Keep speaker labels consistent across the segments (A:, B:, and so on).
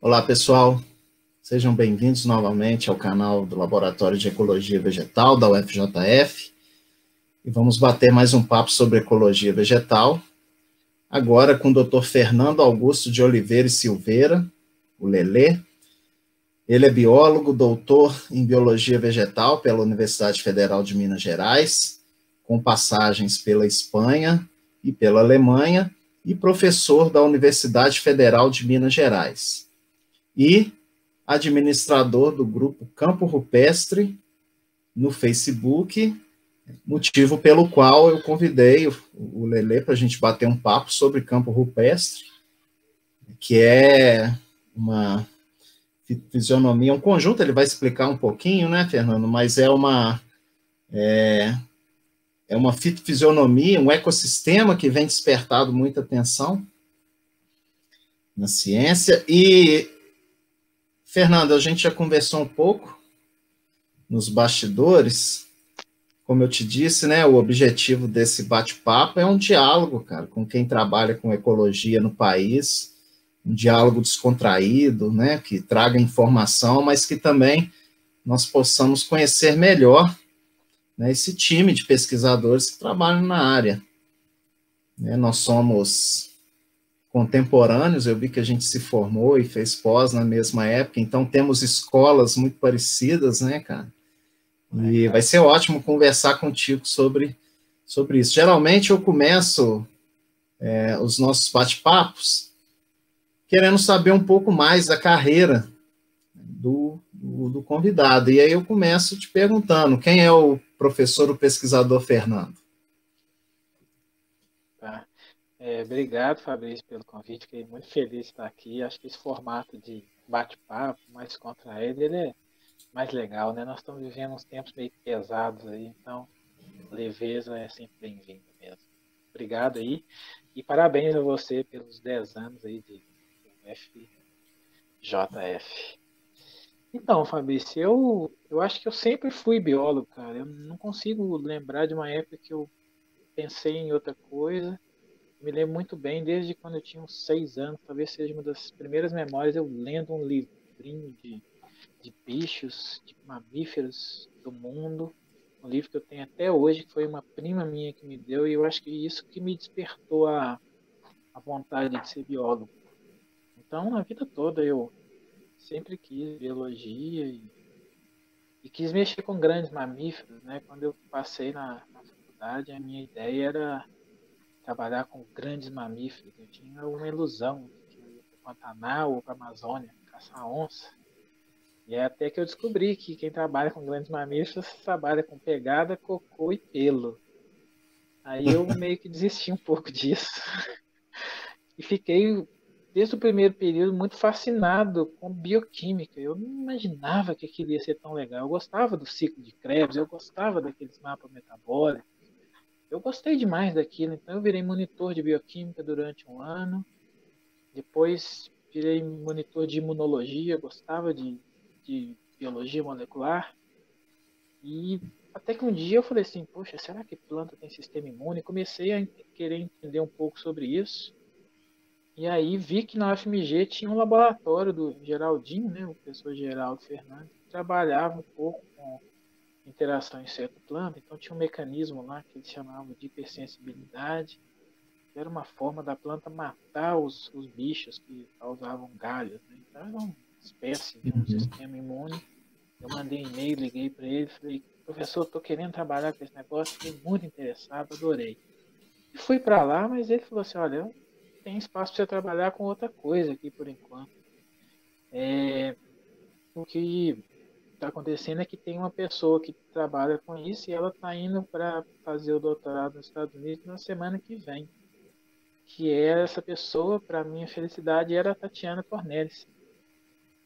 A: Olá, pessoal. Sejam bem-vindos novamente ao canal do Laboratório de Ecologia Vegetal da UFJF. E vamos bater mais um papo sobre ecologia vegetal, agora com o Dr. Fernando Augusto de Oliveira e Silveira, o Lelê. Ele é biólogo, doutor em Biologia Vegetal pela Universidade Federal de Minas Gerais, com passagens pela Espanha e pela Alemanha, e professor da Universidade Federal de Minas Gerais. E administrador do grupo Campo Rupestre no Facebook, motivo pelo qual eu convidei o Lelê para a gente bater um papo sobre Campo Rupestre, que é uma fisionomia, um conjunto, ele vai explicar um pouquinho, né, Fernando, mas é uma fisionomia, um ecossistema que vem despertado muita atenção na ciência. E, Fernando, a gente já conversou um pouco nos bastidores. Como eu te disse, né, o objetivo desse bate-papo é um diálogo, cara, com quem trabalha com ecologia no país, um diálogo descontraído, né, que traga informação, mas que também nós possamos conhecer melhor, né, esse time de pesquisadores que trabalham na área. Né, nós somos contemporâneos, eu vi que a gente se formou e fez pós na mesma época, então temos escolas muito parecidas, né, cara? E vai ser ótimo conversar contigo sobre isso. Geralmente eu começo os nossos bate-papos querendo saber um pouco mais da carreira do convidado. E aí eu começo te perguntando, quem é o professor, o pesquisador Fernando?
B: Tá. Obrigado, Fabrício, pelo convite. Fiquei muito feliz de estar aqui. Acho que esse formato de bate-papo mais contraído, ele é mais legal, né? Nós estamos vivendo uns tempos meio pesados aí, então leveza é sempre bem-vinda mesmo. Obrigado aí e parabéns a você pelos 10 anos aí de UFJF. Então, Fabrício, eu acho que eu sempre fui biólogo, cara. Eu não consigo lembrar de uma época que eu pensei em outra coisa. Me lembro muito bem, desde quando eu tinha uns 6 anos, talvez seja uma das primeiras memórias, eu lendo um livrinho de bichos, de mamíferos do mundo, um livro que eu tenho até hoje, que foi uma prima minha que me deu, e eu acho que isso que me despertou a vontade de ser biólogo. Então, a vida toda eu sempre quis biologia e quis mexer com grandes mamíferos, né? Quando eu passei na faculdade, a minha ideia era trabalhar com grandes mamíferos. Eu tinha uma ilusão de que eu ia para o Pantanal ou para a Amazônia caçar onça. E é até que eu descobri que quem trabalha com grandes mamíferos trabalha com pegada, cocô e pelo. Aí eu meio que desisti um pouco disso. E fiquei, desde o primeiro período, muito fascinado com bioquímica. Eu não imaginava que aquilo ia ser tão legal. Eu gostava do ciclo de Krebs, eu gostava daqueles mapas metabólicos. Eu gostei demais daquilo, então eu virei monitor de bioquímica durante um ano. Depois virei monitor de imunologia, gostava de biologia molecular. E até que um dia eu falei assim, poxa, será que planta tem sistema imune? Comecei a querer entender um pouco sobre isso. E aí vi que na UFMG tinha um laboratório do Geraldinho, né, o professor Geraldo Fernandes, que trabalhava um pouco com interação inseto-planta. Então tinha um mecanismo lá que eles chamavam de hipersensibilidade, que era uma forma da planta matar os bichos que causavam galhos. Né? Então era uma espécie de um sistema imune. Eu mandei e-mail, liguei para ele, falei, professor, estou querendo trabalhar com esse negócio, fiquei muito interessado, adorei. E fui para lá, mas ele falou assim, olha, tem espaço para você trabalhar com outra coisa aqui por enquanto. O que está acontecendo é que tem uma pessoa que trabalha com isso e ela está indo para fazer o doutorado nos Estados Unidos na semana que vem. Que é essa pessoa, para minha felicidade, era a Tatiana Cornelis,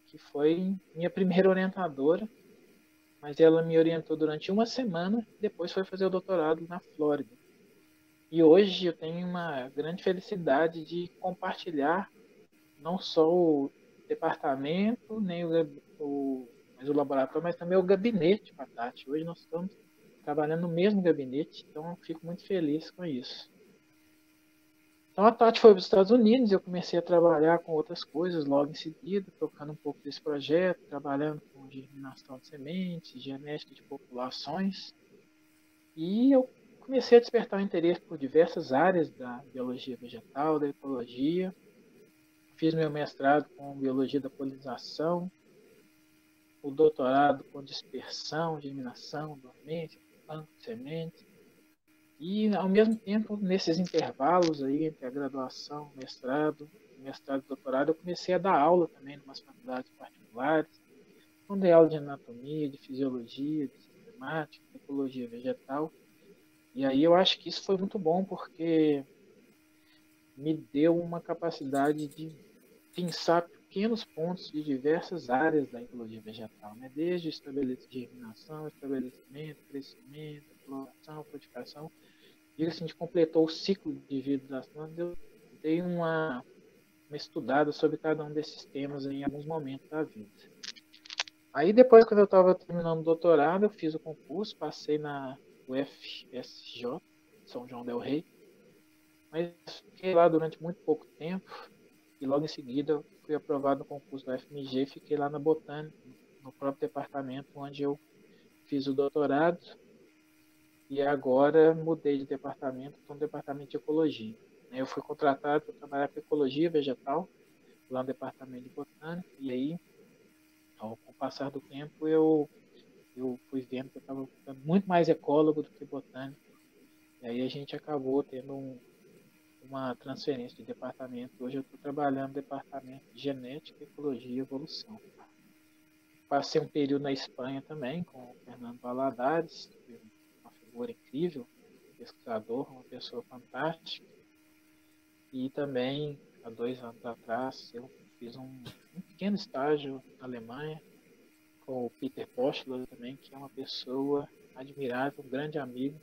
B: que foi minha primeira orientadora, mas ela me orientou durante uma semana, depois foi fazer o doutorado na Flórida. E hoje eu tenho uma grande felicidade de compartilhar não só o departamento, nem mas o laboratório, mas também o gabinete com a Tati. Hoje nós estamos trabalhando no mesmo gabinete, então eu fico muito feliz com isso. Então a Tati foi para os Estados Unidos, eu comecei a trabalhar com outras coisas logo em seguida, tocando um pouco desse projeto, trabalhando com germinação de sementes, genética de populações, e eu comecei a despertar o interesse por diversas áreas da biologia vegetal, da ecologia. Fiz meu mestrado com biologia da polinização, o doutorado com dispersão, germinação, dormência, banco de sementes. E, ao mesmo tempo, nesses intervalos aí entre a graduação, mestrado e doutorado, eu comecei a dar aula também em umas faculdades particulares. Então, dei aula de anatomia, de fisiologia, de sistemática, de ecologia vegetal. E aí eu acho que isso foi muito bom, porque me deu uma capacidade de pensar pequenos pontos de diversas áreas da ecologia vegetal, né? Desde germinação, estabelecimento, crescimento, floração, frutificação. E assim, a gente completou o ciclo de vida das plantas, eu dei uma estudada sobre cada um desses temas em alguns momentos da vida. Aí depois, quando eu estava terminando o doutorado, eu fiz o concurso, passei na UFSJ, São João del Rei, mas fiquei lá durante muito pouco tempo e logo em seguida eu fui aprovado no concurso da UFMG e fiquei lá na Botânica, no próprio departamento onde eu fiz o doutorado, e agora mudei de departamento para um departamento de ecologia. Eu fui contratado para trabalhar com ecologia vegetal lá no departamento de botânica, e aí, com o passar do tempo, eu fui vendo que eu estava ficando muito mais ecólogo do que botânico, e aí a gente acabou tendo uma transferência de departamento. Hoje eu estou trabalhando no departamento de genética, ecologia e evolução. Passei um período na Espanha também com o Fernando Valadares, uma figura incrível, pesquisador, uma pessoa fantástica. E também, há 2 anos atrás, eu fiz um pequeno estágio na Alemanha com o Peter Postler também, que é uma pessoa admirável, um grande amigo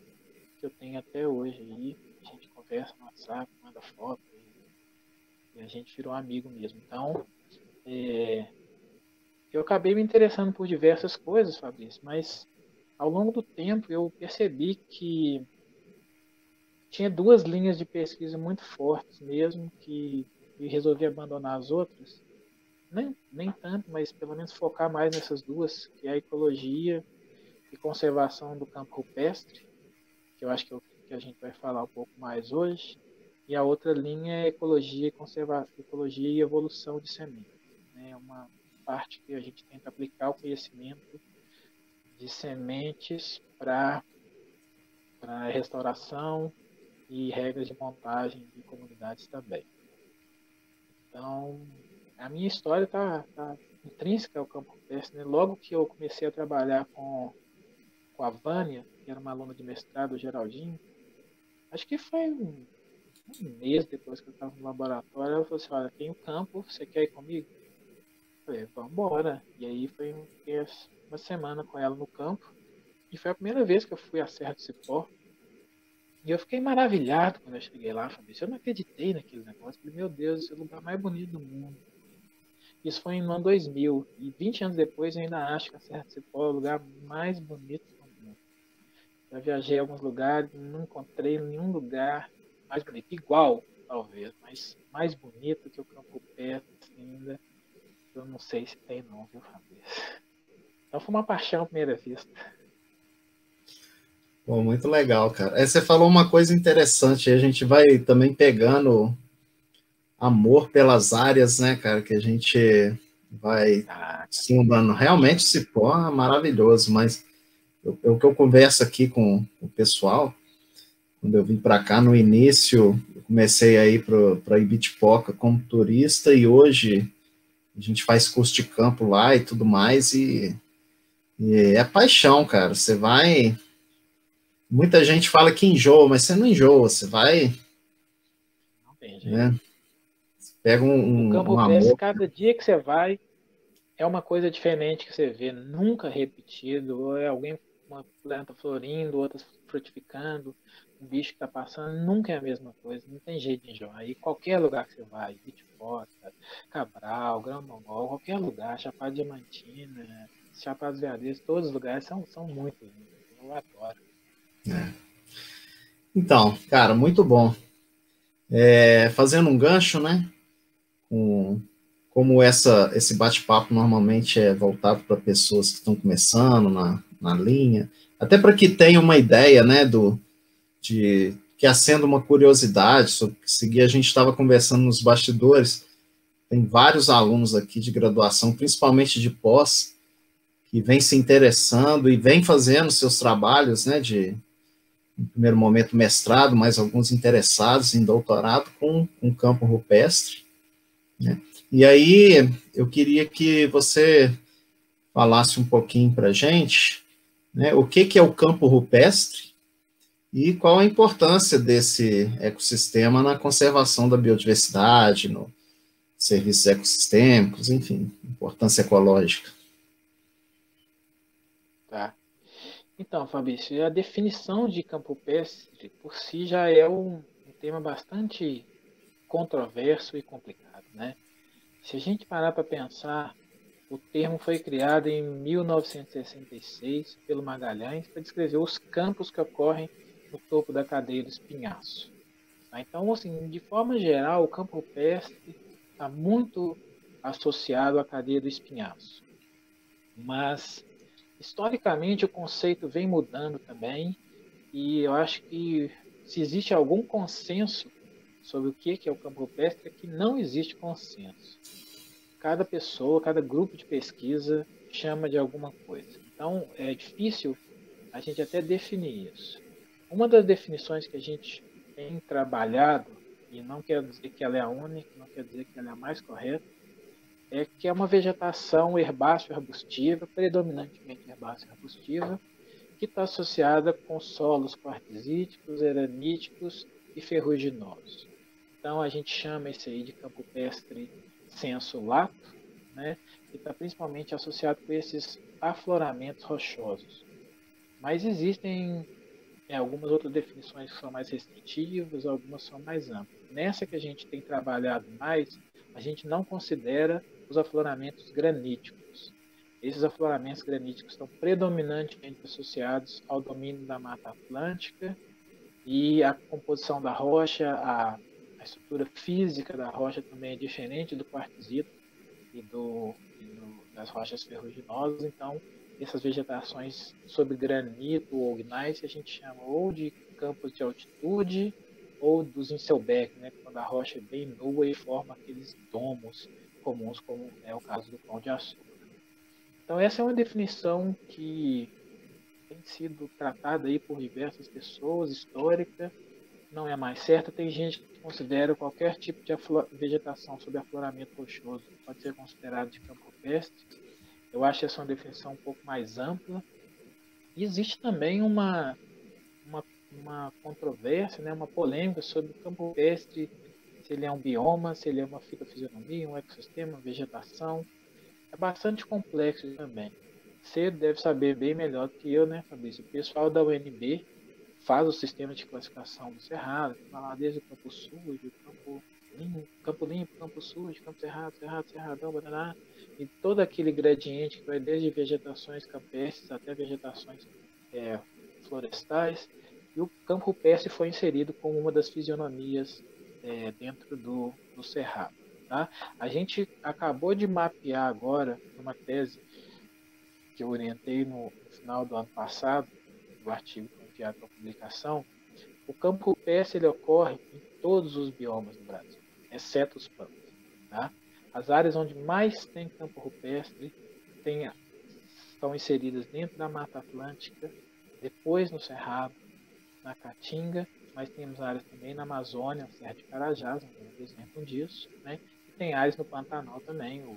B: que eu tenho até hoje. E a gente conversa no WhatsApp, manda foto, e a gente virou amigo mesmo. Então, eu acabei me interessando por diversas coisas, Fabrício, mas ao longo do tempo eu percebi que tinha 2 linhas de pesquisa muito fortes mesmo, que eu resolvi abandonar as outras. Nem tanto, mas pelo menos focar mais nessas duas, que é a ecologia e conservação do campo rupestre, que eu acho que é o que a gente vai falar um pouco mais hoje. E a outra linha é ecologia e evolução de sementes. É uma parte que a gente tenta aplicar o conhecimento de sementes para restauração e regras de montagem de comunidades também. Então, a minha história está intrínseca ao campo rupestre, né? Logo que eu comecei a trabalhar com a Vânia, que era uma aluna de mestrado, o Geraldinho, acho que foi um mês depois que eu estava no laboratório, ela falou assim, olha, tem o campo, você quer ir comigo? Eu falei, vamos embora. E aí foi uma semana com ela no campo, e foi a primeira vez que eu fui à Serra do Cipó. E eu fiquei maravilhado quando eu cheguei lá, Fabrício. Eu não acreditei naquele negócio. Falei, meu Deus, esse é o lugar mais bonito do mundo. Isso foi no ano 2000. E 20 anos depois eu ainda acho que a Serra do Cipó é o lugar mais bonito do mundo. Já viajei a alguns lugares, não encontrei nenhum lugar mais bonito. Igual, talvez, mas mais bonito que o Campo Perto ainda. Eu não sei se tem não, viu, Fabrício? Então foi uma paixão à primeira vista.
A: Bom, muito legal, cara. Você falou uma coisa interessante, a gente vai também pegando amor pelas áreas, né, cara, que a gente vai sondando. Realmente Cipó é maravilhoso, mas o que eu converso aqui com o pessoal, quando eu vim para cá, no início, eu comecei a ir para Ibitipoca como turista, e hoje a gente faz curso de campo lá e tudo mais, e é paixão, cara. Você vai. Muita gente fala que enjoa, mas você não enjoa, você vai.
B: Não tem jeito.
A: Né, pega
B: O Campo
A: um
B: Perto,
A: amor.
B: cada dia que você vai, é uma coisa diferente que você vê, nunca repetido. Ou é alguém, uma planta florindo, outra frutificando, um bicho que está passando, nunca é a mesma coisa, não tem jeito de enjoar. E qualquer lugar que você vai, Bitipota, Cabral, Grão Mongol, qualquer lugar, Chapada Diamantina, Chapada dos Veadeiros, todos os lugares são muito lindos. Eu adoro.
A: Então, cara, muito bom. Fazendo um gancho, né? Como esse bate-papo normalmente é voltado para pessoas que estão começando na linha, até para que tenham uma ideia, né, de que acenda uma curiosidade sobre o que seguir. A gente estava conversando nos bastidores, tem vários alunos aqui de graduação, principalmente de pós, que vêm se interessando e vêm fazendo seus trabalhos, né, no primeiro momento, mestrado, mas alguns interessados em doutorado com um campo rupestre, né? E aí, eu queria que você falasse um pouquinho para a gente, né, o que é o campo rupestre e qual a importância desse ecossistema na conservação da biodiversidade, no serviços ecossistêmicos, enfim, importância ecológica.
B: Tá. Então, Fabrício, a definição de campo rupestre por si já é um tema bastante controverso e complicado, né? Se a gente parar para pensar, o termo foi criado em 1966 pelo Magalhães para descrever os campos que ocorrem no topo da cadeia do espinhaço. Então, assim, de forma geral, o campo rupestre está muito associado à cadeia do espinhaço. Mas, historicamente, o conceito vem mudando também, e eu acho que se existe algum consenso sobre o que é o campo rupestre, é que não existe consenso. Cada pessoa, cada grupo de pesquisa chama de alguma coisa. Então, é difícil a gente até definir isso. Uma das definições que a gente tem trabalhado, e não quer dizer que ela é a única, não quer dizer que ela é a mais correta, é que é uma vegetação herbáceo-arbustiva, predominantemente herbáceo-arbustiva, que está associada com solos quartzíticos, eraníticos e ferruginosos. Então, a gente chama esse aí de campo rupestre sensu lato, né? E está principalmente associado com esses afloramentos rochosos. Mas existem algumas outras definições que são mais restritivas, algumas são mais amplas. Nessa que a gente tem trabalhado mais, a gente não considera os afloramentos graníticos. Esses afloramentos graníticos estão predominantemente associados ao domínio da Mata Atlântica e a composição da rocha, a estrutura física da rocha também é diferente do quartzito das rochas ferruginosas. Então, essas vegetações sobre granito ou gneiss a gente chama ou de campos de altitude ou dos Inselbeck, né, quando a rocha é bem nua e forma aqueles domos comuns, como é o caso do Pão de Açúcar. Então, essa é uma definição que tem sido tratada aí por diversas pessoas, histórica, não é a mais certa. Tem gente que considera qualquer tipo de vegetação sob afloramento rochoso pode ser considerado de campo rupestre. Eu acho essa uma definição um pouco mais ampla. E existe também uma controvérsia, né, uma polêmica sobre o campo rupestre, se ele é um bioma, se ele é uma fitofisionomia, um ecossistema, uma vegetação. É bastante complexo também. Você deve saber bem melhor do que eu, né, Fabrício? O pessoal da UNB faz o sistema de classificação do cerrado, que vai lá desde o campo sujo, campo limpo, campo sujo, campo cerrado, cerrado, cerradão, bananá, e todo aquele gradiente que vai desde vegetações campestres até vegetações florestais. E o campo rupestre foi inserido como uma das fisionomias dentro do cerrado. Tá? A gente acabou de mapear agora, numa tese que eu orientei no final do ano passado, do artigo que foi enviado para publicação, o campo rupestre ele ocorre em todos os biomas do Brasil, exceto os pampas. Tá? As áreas onde mais tem campo rupestre estão inseridas dentro da Mata Atlântica, depois no Cerrado, na Caatinga, mas temos áreas também na Amazônia, na Serra de Carajás, um grande exemplo disso, né? E tem áreas no Pantanal também, o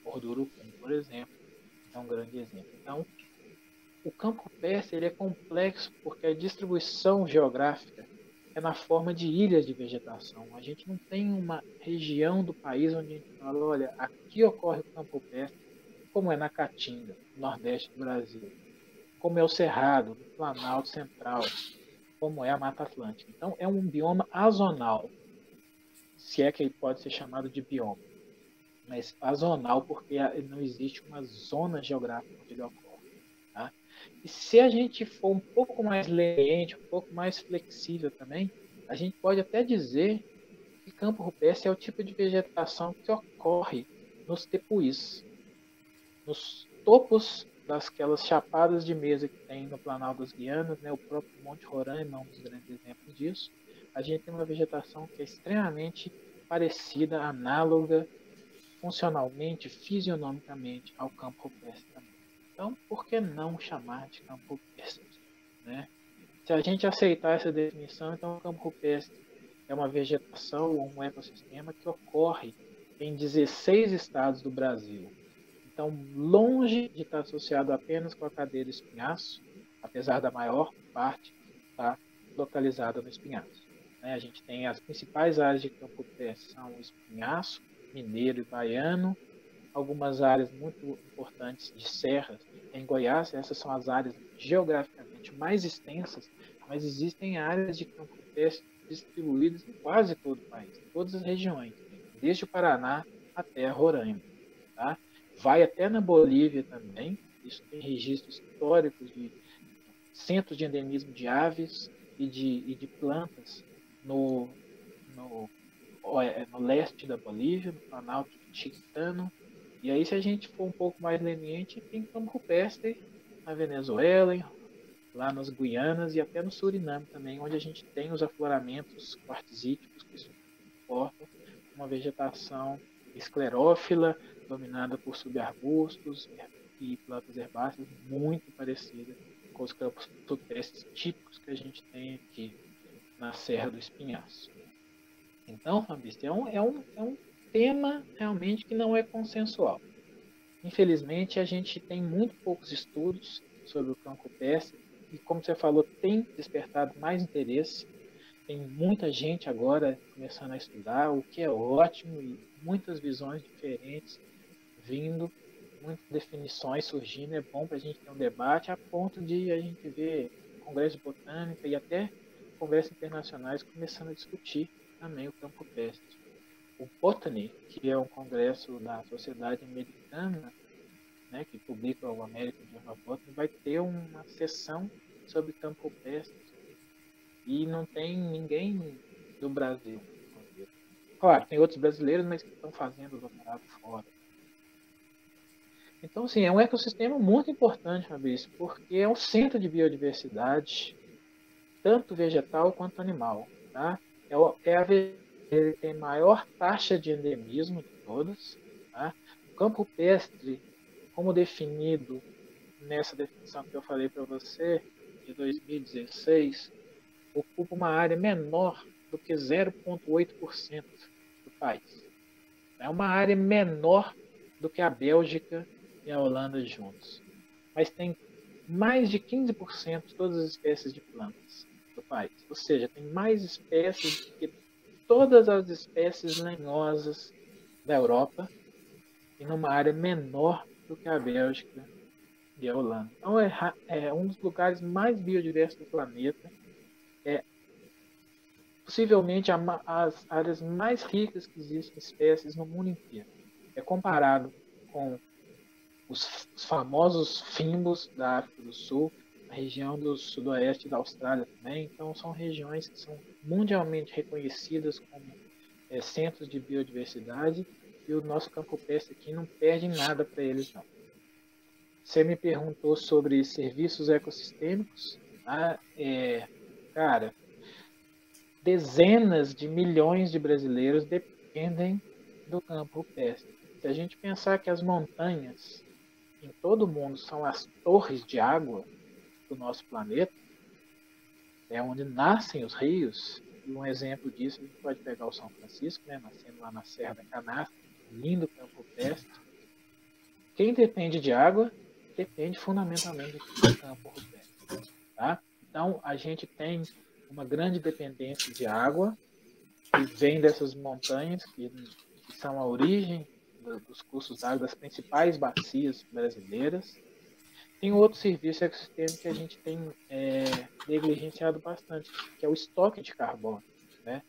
B: Morro do Urucum, por exemplo, é um grande exemplo. Então, o campo rupestre ele é complexo porque a distribuição geográfica é na forma de ilhas de vegetação. A gente não tem uma região do país onde a gente fala, olha, aqui ocorre o campo rupestre, como é na Caatinga, no nordeste do Brasil, como é o Cerrado, no Planalto Central, como é a Mata Atlântica. Então, é um bioma azonal, se é que ele pode ser chamado de bioma. Mas azonal porque não existe uma zona geográfica onde ele ocorre. E se a gente for um pouco mais leniente, um pouco mais flexível também, a gente pode até dizer que campo rupestre é o tipo de vegetação que ocorre nos tepuís, nos topos daquelas chapadas de mesa que tem no Planalto das Guianas, né? O próprio Monte Roraima é um dos grandes exemplos disso. A gente tem uma vegetação que é extremamente parecida, análoga, funcionalmente, fisionomicamente ao campo rupestre também. Então, por que não chamar de campo rupestre, né? Se a gente aceitar essa definição, então o campo rupestre é uma vegetação ou um ecossistema que ocorre em 16 estados do Brasil. Então, longe de estar associado apenas com a cadeia do espinhaço, apesar da maior parte estar localizada no espinhaço. A gente tem as principais áreas de campo rupestre, são o espinhaço, mineiro e baiano, algumas áreas muito importantes de serras em Goiás. Essas são as áreas geograficamente mais extensas, mas existem áreas de campo rupestre distribuídas em quase todo o país, em todas as regiões, desde o Paraná até a Roraima. Tá? Vai até na Bolívia também. Isso tem registros históricos de centros de endemismo de aves e de plantas no leste da Bolívia, no Planalto Chiquitano. E aí, se a gente for um pouco mais leniente, tem campo rupestre na Venezuela, lá nas Guianas e até no Suriname também, onde a gente tem os afloramentos quartzíticos que suportam uma vegetação esclerófila, dominada por subarbustos e plantas herbáceas muito parecida com os campos rupestres típicos que a gente tem aqui na Serra do Espinhaço. Então, Fabrício, é um tema realmente que não é consensual. Infelizmente, a gente tem muito poucos estudos sobre o campo rupestre e, como você falou, tem despertado mais interesse. Tem muita gente agora começando a estudar, o que é ótimo, e muitas visões diferentes vindo, muitas definições surgindo. É bom para a gente ter um debate, a ponto de a gente ver congresso de botânica e até congressos internacionais começando a discutir também o campo rupestre. O Botany, que é um congresso da Sociedade Americana, né, que publica o American Journal of Botany, vai ter uma sessão sobre campo rupestre e não tem ninguém do Brasil. Claro, tem outros brasileiros, mas que estão fazendo doutorado fora. Então, sim, é um ecossistema muito importante, Fabrício, porque é um centro de biodiversidade, tanto vegetal quanto animal. Tá? Ele tem maior taxa de endemismo de todas. Tá? O campo rupestre, como definido nessa definição que eu falei para você, de 2016, ocupa uma área menor do que 0,8% do país. É uma área menor do que a Bélgica e a Holanda juntos. Mas tem mais de 15% de todas as espécies de plantas do país. Ou seja, tem mais espécies do que todas as espécies lenhosas da Europa e numa área menor do que a Bélgica e a Holanda. Então é um dos lugares mais biodiversos do planeta. É possivelmente as áreas mais ricas que existem espécies no mundo inteiro. É comparado com os famosos fimbos da África do Sul, a região do sudoeste da Austrália também. Então, são regiões que são mundialmente reconhecidas como centros de biodiversidade, e o nosso campo rupestre aqui não perde nada para eles, não. Você me perguntou sobre serviços ecossistêmicos. Tá? Cara, dezenas de milhões de brasileiros dependem do campo rupestre. Se a gente pensar que as montanhas em todo o mundo são as torres de água do nosso planeta, é onde nascem os rios, e um exemplo disso a gente pode pegar o São Francisco, né, nascendo lá na Serra da Canastra, lindo campo rupestre. Quem depende de água depende fundamentalmente do campo rupestre. Tá? Então, a gente tem uma grande dependência de água, que vem dessas montanhas, que são a origem dos cursos d'água das principais bacias brasileiras. Tem outro serviço ecossistêmico que a gente tem negligenciado bastante, que é o estoque de carbono. Né?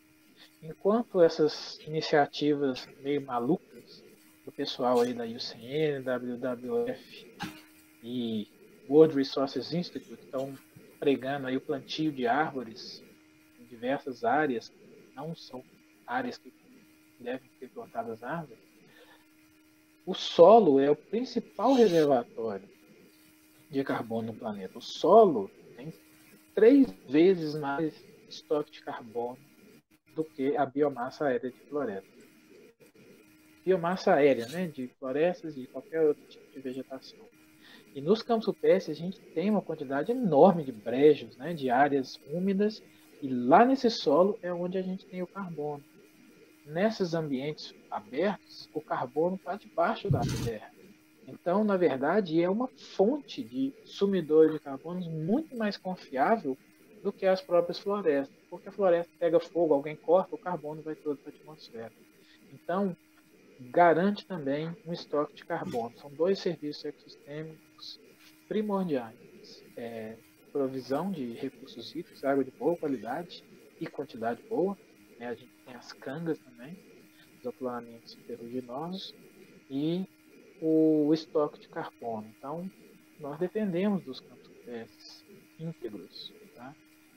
B: Enquanto essas iniciativas meio malucas do pessoal aí da UCN, WWF e World Resources Institute estão pregando aí o plantio de árvores em diversas áreas que não são áreas que devem ser cortadas árvores, o solo é o principal reservatório de carbono no planeta. O solo tem 3 vezes mais estoque de carbono do que a biomassa aérea de floresta. Biomassa aérea, né, de florestas e qualquer outro tipo de vegetação. E nos campos rupestres a gente tem uma quantidade enorme de brejos, né, de áreas úmidas, e lá nesse solo é onde a gente tem o carbono. Nesses ambientes abertos, o carbono está debaixo da terra. Então, na verdade, é uma fonte de sumidor de carbono muito mais confiável do que as próprias florestas. Porque a floresta pega fogo, alguém corta, o carbono vai todo para a atmosfera. Então, garante também um estoque de carbono. São 2 serviços ecossistêmicos primordiais. Provisão de recursos hídricos, água de boa qualidade e quantidade boa. A gente tem as cangas também, os afloramentos ferruginosos e o estoque de carbono. Então, nós dependemos dos campos rupestres íntegros, tá?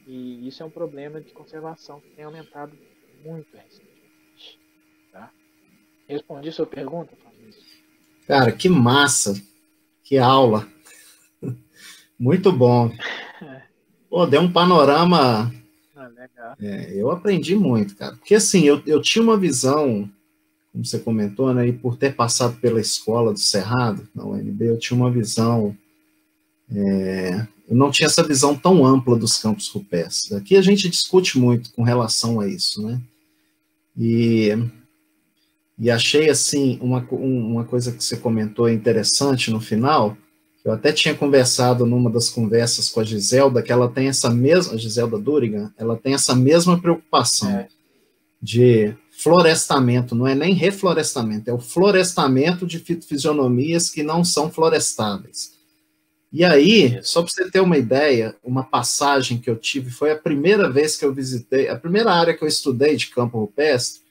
B: E isso é um problema de conservação que tem aumentado muito recentemente, tá? Respondi a sua pergunta, Fabrício?
A: Cara, que massa, que aula. Muito bom. Pô, deu um panorama.
B: Legal.
A: Eu aprendi muito, cara. Porque assim, eu tinha uma visão, como você comentou, né? E por ter passado pela escola do Cerrado, na UNB, eu tinha uma visão. Eu não tinha essa visão tão ampla dos campos rupestres. Aqui a gente discute muito com relação a isso, né? E achei, assim, uma coisa que você comentou interessante no final. Eu até tinha conversado numa das conversas com a Giselda, que ela tem essa mesma, a Giselda Durigan, ela tem essa mesma preocupação de florestamento, não é nem reflorestamento, é o florestamento de fitofisionomias que não são florestáveis. E aí, só para você ter uma ideia, uma passagem que eu tive, foi a primeira vez que eu visitei, a primeira área que eu estudei de campo rupestre,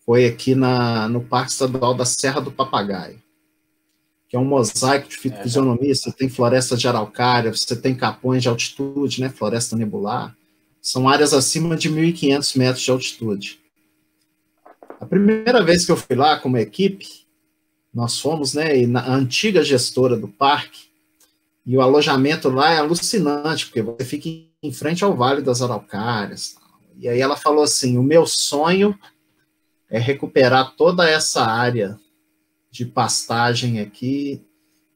A: foi aqui no Parque Estadual da Serra do Papagaio, que é um mosaico de fitofisionomia. Você tem floresta de araucária, você tem capões de altitude, né, floresta nebular. São áreas acima de 1.500 metros de altitude. A primeira vez que eu fui lá como equipe, nós fomos, né, e a antiga gestora do parque, e o alojamento lá é alucinante, porque você fica em frente ao Vale das Araucárias. E aí ela falou assim, o meu sonho é recuperar toda essa área de pastagem aqui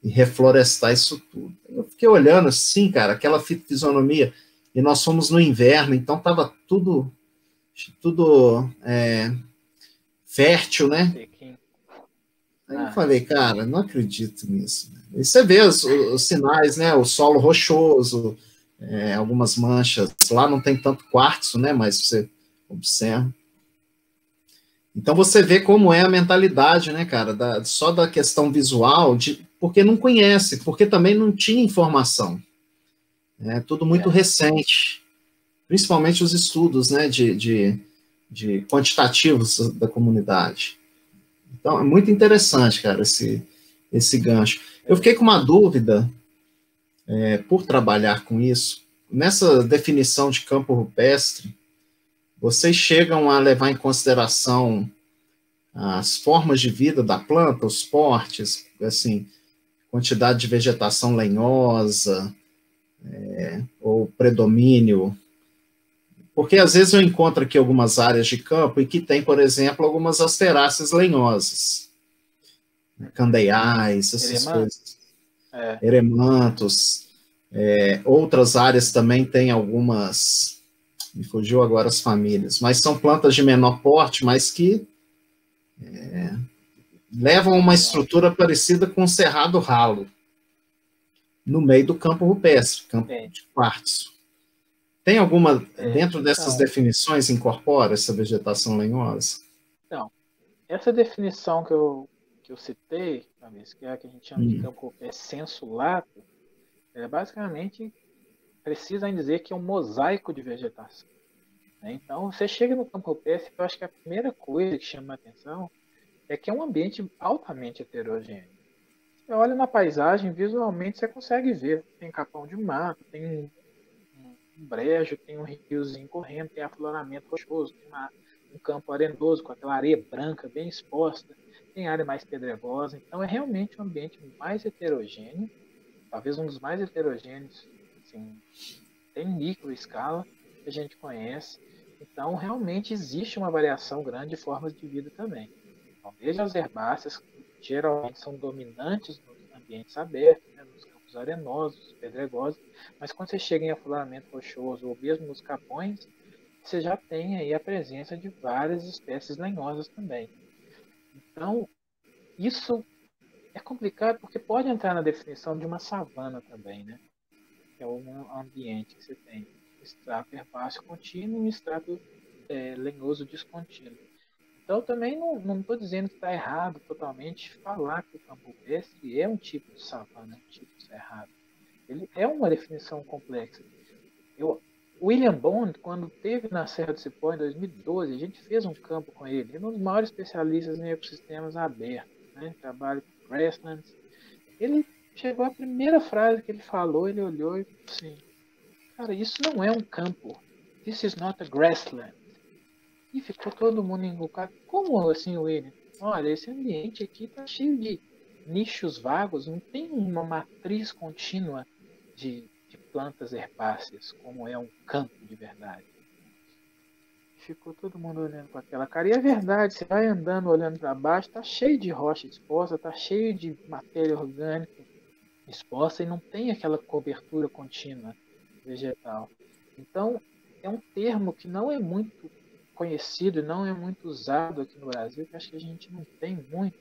A: e reflorestar isso tudo. Eu fiquei olhando assim, cara, aquela fisionomia, e nós fomos no inverno, então estava tudo fértil, né? Aí eu falei, cara, não acredito nisso. E você vê os sinais, né? O solo rochoso, algumas manchas. Lá não tem tanto quartzo, né? Mas você observa. Então você vê como é a mentalidade, né, cara? Só da questão visual, porque não conhece, porque também não tinha informação. É tudo muito recente. Principalmente os estudos, né, de quantitativos da comunidade. Então, é muito interessante, cara, esse gancho. Eu fiquei com uma dúvida, por trabalhar com isso. Nessa definição de campo rupestre, vocês chegam a levar em consideração as formas de vida da planta, os portes, assim, quantidade de vegetação lenhosa, ou predomínio. Porque às vezes eu encontro aqui algumas áreas de campo e que tem, por exemplo, algumas asteráceas lenhosas, candeiais, essas coisas. Eremantos. Outras áreas também têm algumas, me fugiu agora as famílias, mas são plantas de menor porte, mas que levam uma estrutura parecida com um cerrado ralo, no meio do campo rupestre, campo de quartzo. Tem alguma, dentro dessas definições, incorpora essa vegetação lenhosa?
B: Então, essa definição que eu citei, que é a que a gente chama de campo rupestre sensu lato, basicamente precisa dizer que é um mosaico de vegetação. Então, você chega no campo rupestre, eu acho que a primeira coisa que chama a atenção é que é um ambiente altamente heterogêneo. Você olha na paisagem, visualmente você consegue ver. Tem capão de mato, tem um brejo, tem um riozinho correndo, tem afloramento rochoso, tem um campo arenoso com aquela areia branca bem exposta, tem área mais pedregosa. Então é realmente um ambiente mais heterogêneo, talvez um dos mais heterogêneos, assim, tem microescala que a gente conhece. Então realmente existe uma variação grande de formas de vida também. Então, desde as herbáceas, que geralmente são dominantes nos ambientes abertos, né, nos campos arenosos, pedregosos, mas quando você chega em afloramento rochoso ou mesmo nos capões, você já tem aí a presença de várias espécies lenhosas também. Então, isso é complicado porque pode entrar na definição de uma savana também, né? Que é um ambiente que você tem extrato herbáceo contínuo e um extrato lenhoso descontínuo. Então, também não estou dizendo que está errado totalmente falar que o campo rupestre é um tipo de savana, um tipo de cerrado. Ele é uma definição complexa. William Bond, quando esteve na Serra do Cipó em 2012, a gente fez um campo com ele. Ele é um dos maiores especialistas em ecossistemas abertos, né? Trabalha com grasslands. Ele chegou, a primeira frase que ele falou, ele olhou e falou assim: cara, isso não é um campo. This is not a grassland. E ficou todo mundo encucado. Como assim, William? Olha, esse ambiente aqui está cheio de nichos vagos, não tem uma matriz contínua de plantas herbáceas, como é um campo de verdade. Ficou todo mundo olhando com aquela cara. E é verdade, você vai andando, olhando para baixo, está cheio de rocha exposta, está cheio de matéria orgânica exposta e não tem aquela cobertura contínua vegetal. Então, é um termo que não é muito conhecido, não é muito usado aqui no Brasil, que acho que a gente não tem muito.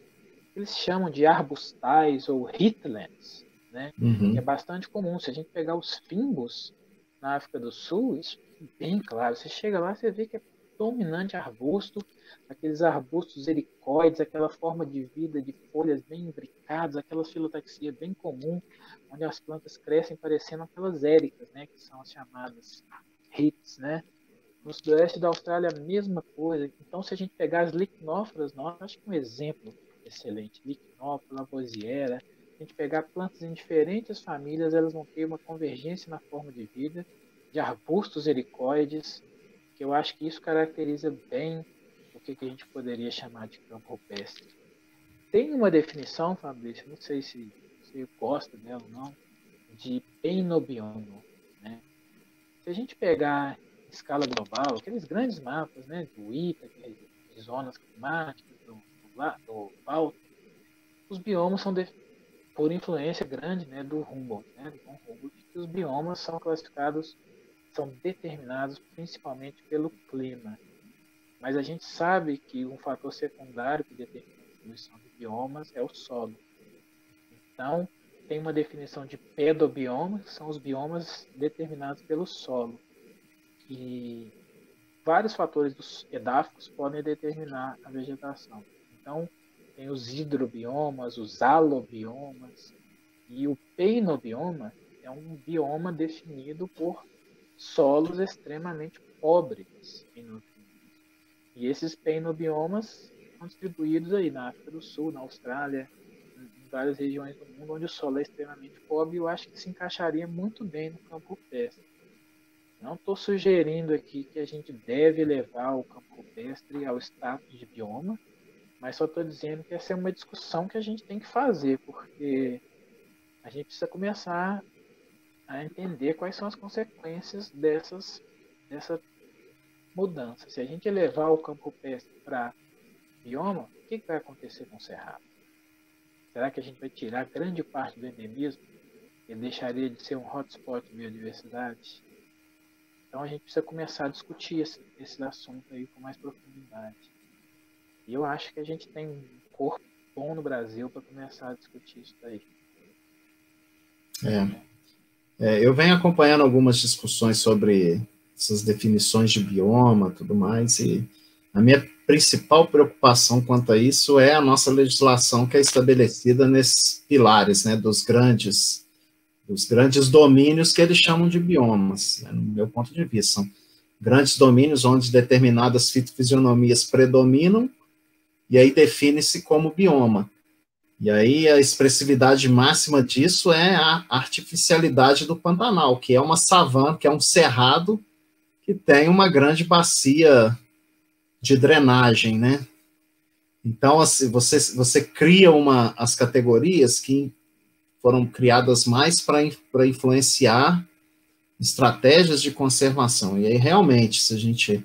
B: Eles chamam de arbustais ou heathlands, né? Que é bastante comum. Se a gente pegar os fimbos na África do Sul, isso é bem claro. Você chega lá, você vê que é dominante arbusto, aqueles arbustos helicoides, aquela forma de vida de folhas bem imbricadas, aquela filotaxia bem comum, onde as plantas crescem parecendo aquelas éricas, né? Que são as chamadas heaths, né? No sudoeste da Austrália, a mesma coisa. Então, se a gente pegar as licnóforas, acho que um exemplo excelente, licnófora, lavoisiera, se a gente pegar plantas em diferentes famílias, elas vão ter uma convergência na forma de vida, de arbustos helicoides, que eu acho que isso caracteriza bem o que a gente poderia chamar de campo rupestre. Tem uma definição, Fabrício, não sei se você gosta dela ou não, de penobiomo, né? Se a gente pegar em escala global, aqueles grandes mapas, né, do Ítaca, de zonas climáticas, do Báltico, os biomas são por influência grande, né, do Humboldt, que os biomas são classificados, são determinados principalmente pelo clima. Mas a gente sabe que um fator secundário que determina a distribuição de biomas é o solo. Então, tem uma definição de pedobiomas, que são os biomas determinados pelo solo. E vários fatores dos edáficos podem determinar a vegetação. Então, tem os hidrobiomas, os alobiomas, e o peinobioma é um bioma definido por solos extremamente pobres em nutrientes. E esses peinobiomas são distribuídos aí na África do Sul, na Austrália, em várias regiões do mundo onde o solo é extremamente pobre, e eu acho que se encaixaria muito bem no campo rupestre. Não estou sugerindo aqui que a gente deve levar o campo rupestre ao status de bioma, mas só estou dizendo que essa é uma discussão que a gente tem que fazer, porque a gente precisa começar a entender quais são as consequências dessa mudança. Se a gente levar o campo rupestre para bioma, o que vai acontecer com o cerrado? Será que a gente vai tirar grande parte do endemismo e deixaria de ser um hotspot de biodiversidade? Então a gente precisa começar a discutir esse assunto aí com mais profundidade. E eu acho que a gente tem um corpo bom no Brasil para começar a discutir isso daí.
A: Eu venho acompanhando algumas discussões sobre essas definições de bioma, tudo mais, e a minha principal preocupação quanto a isso é a nossa legislação que é estabelecida nesses pilares, né, dos grandes domínios que eles chamam de biomas, né, no meu ponto de vista. São grandes domínios onde determinadas fitofisionomias predominam, e aí define-se como bioma. E aí a expressividade máxima disso é a artificialidade do Pantanal, que é uma savana, que é um cerrado que tem uma grande bacia de drenagem, né? Então, assim, você cria as categorias que foram criadas mais para influenciar estratégias de conservação. E aí, realmente, se a gente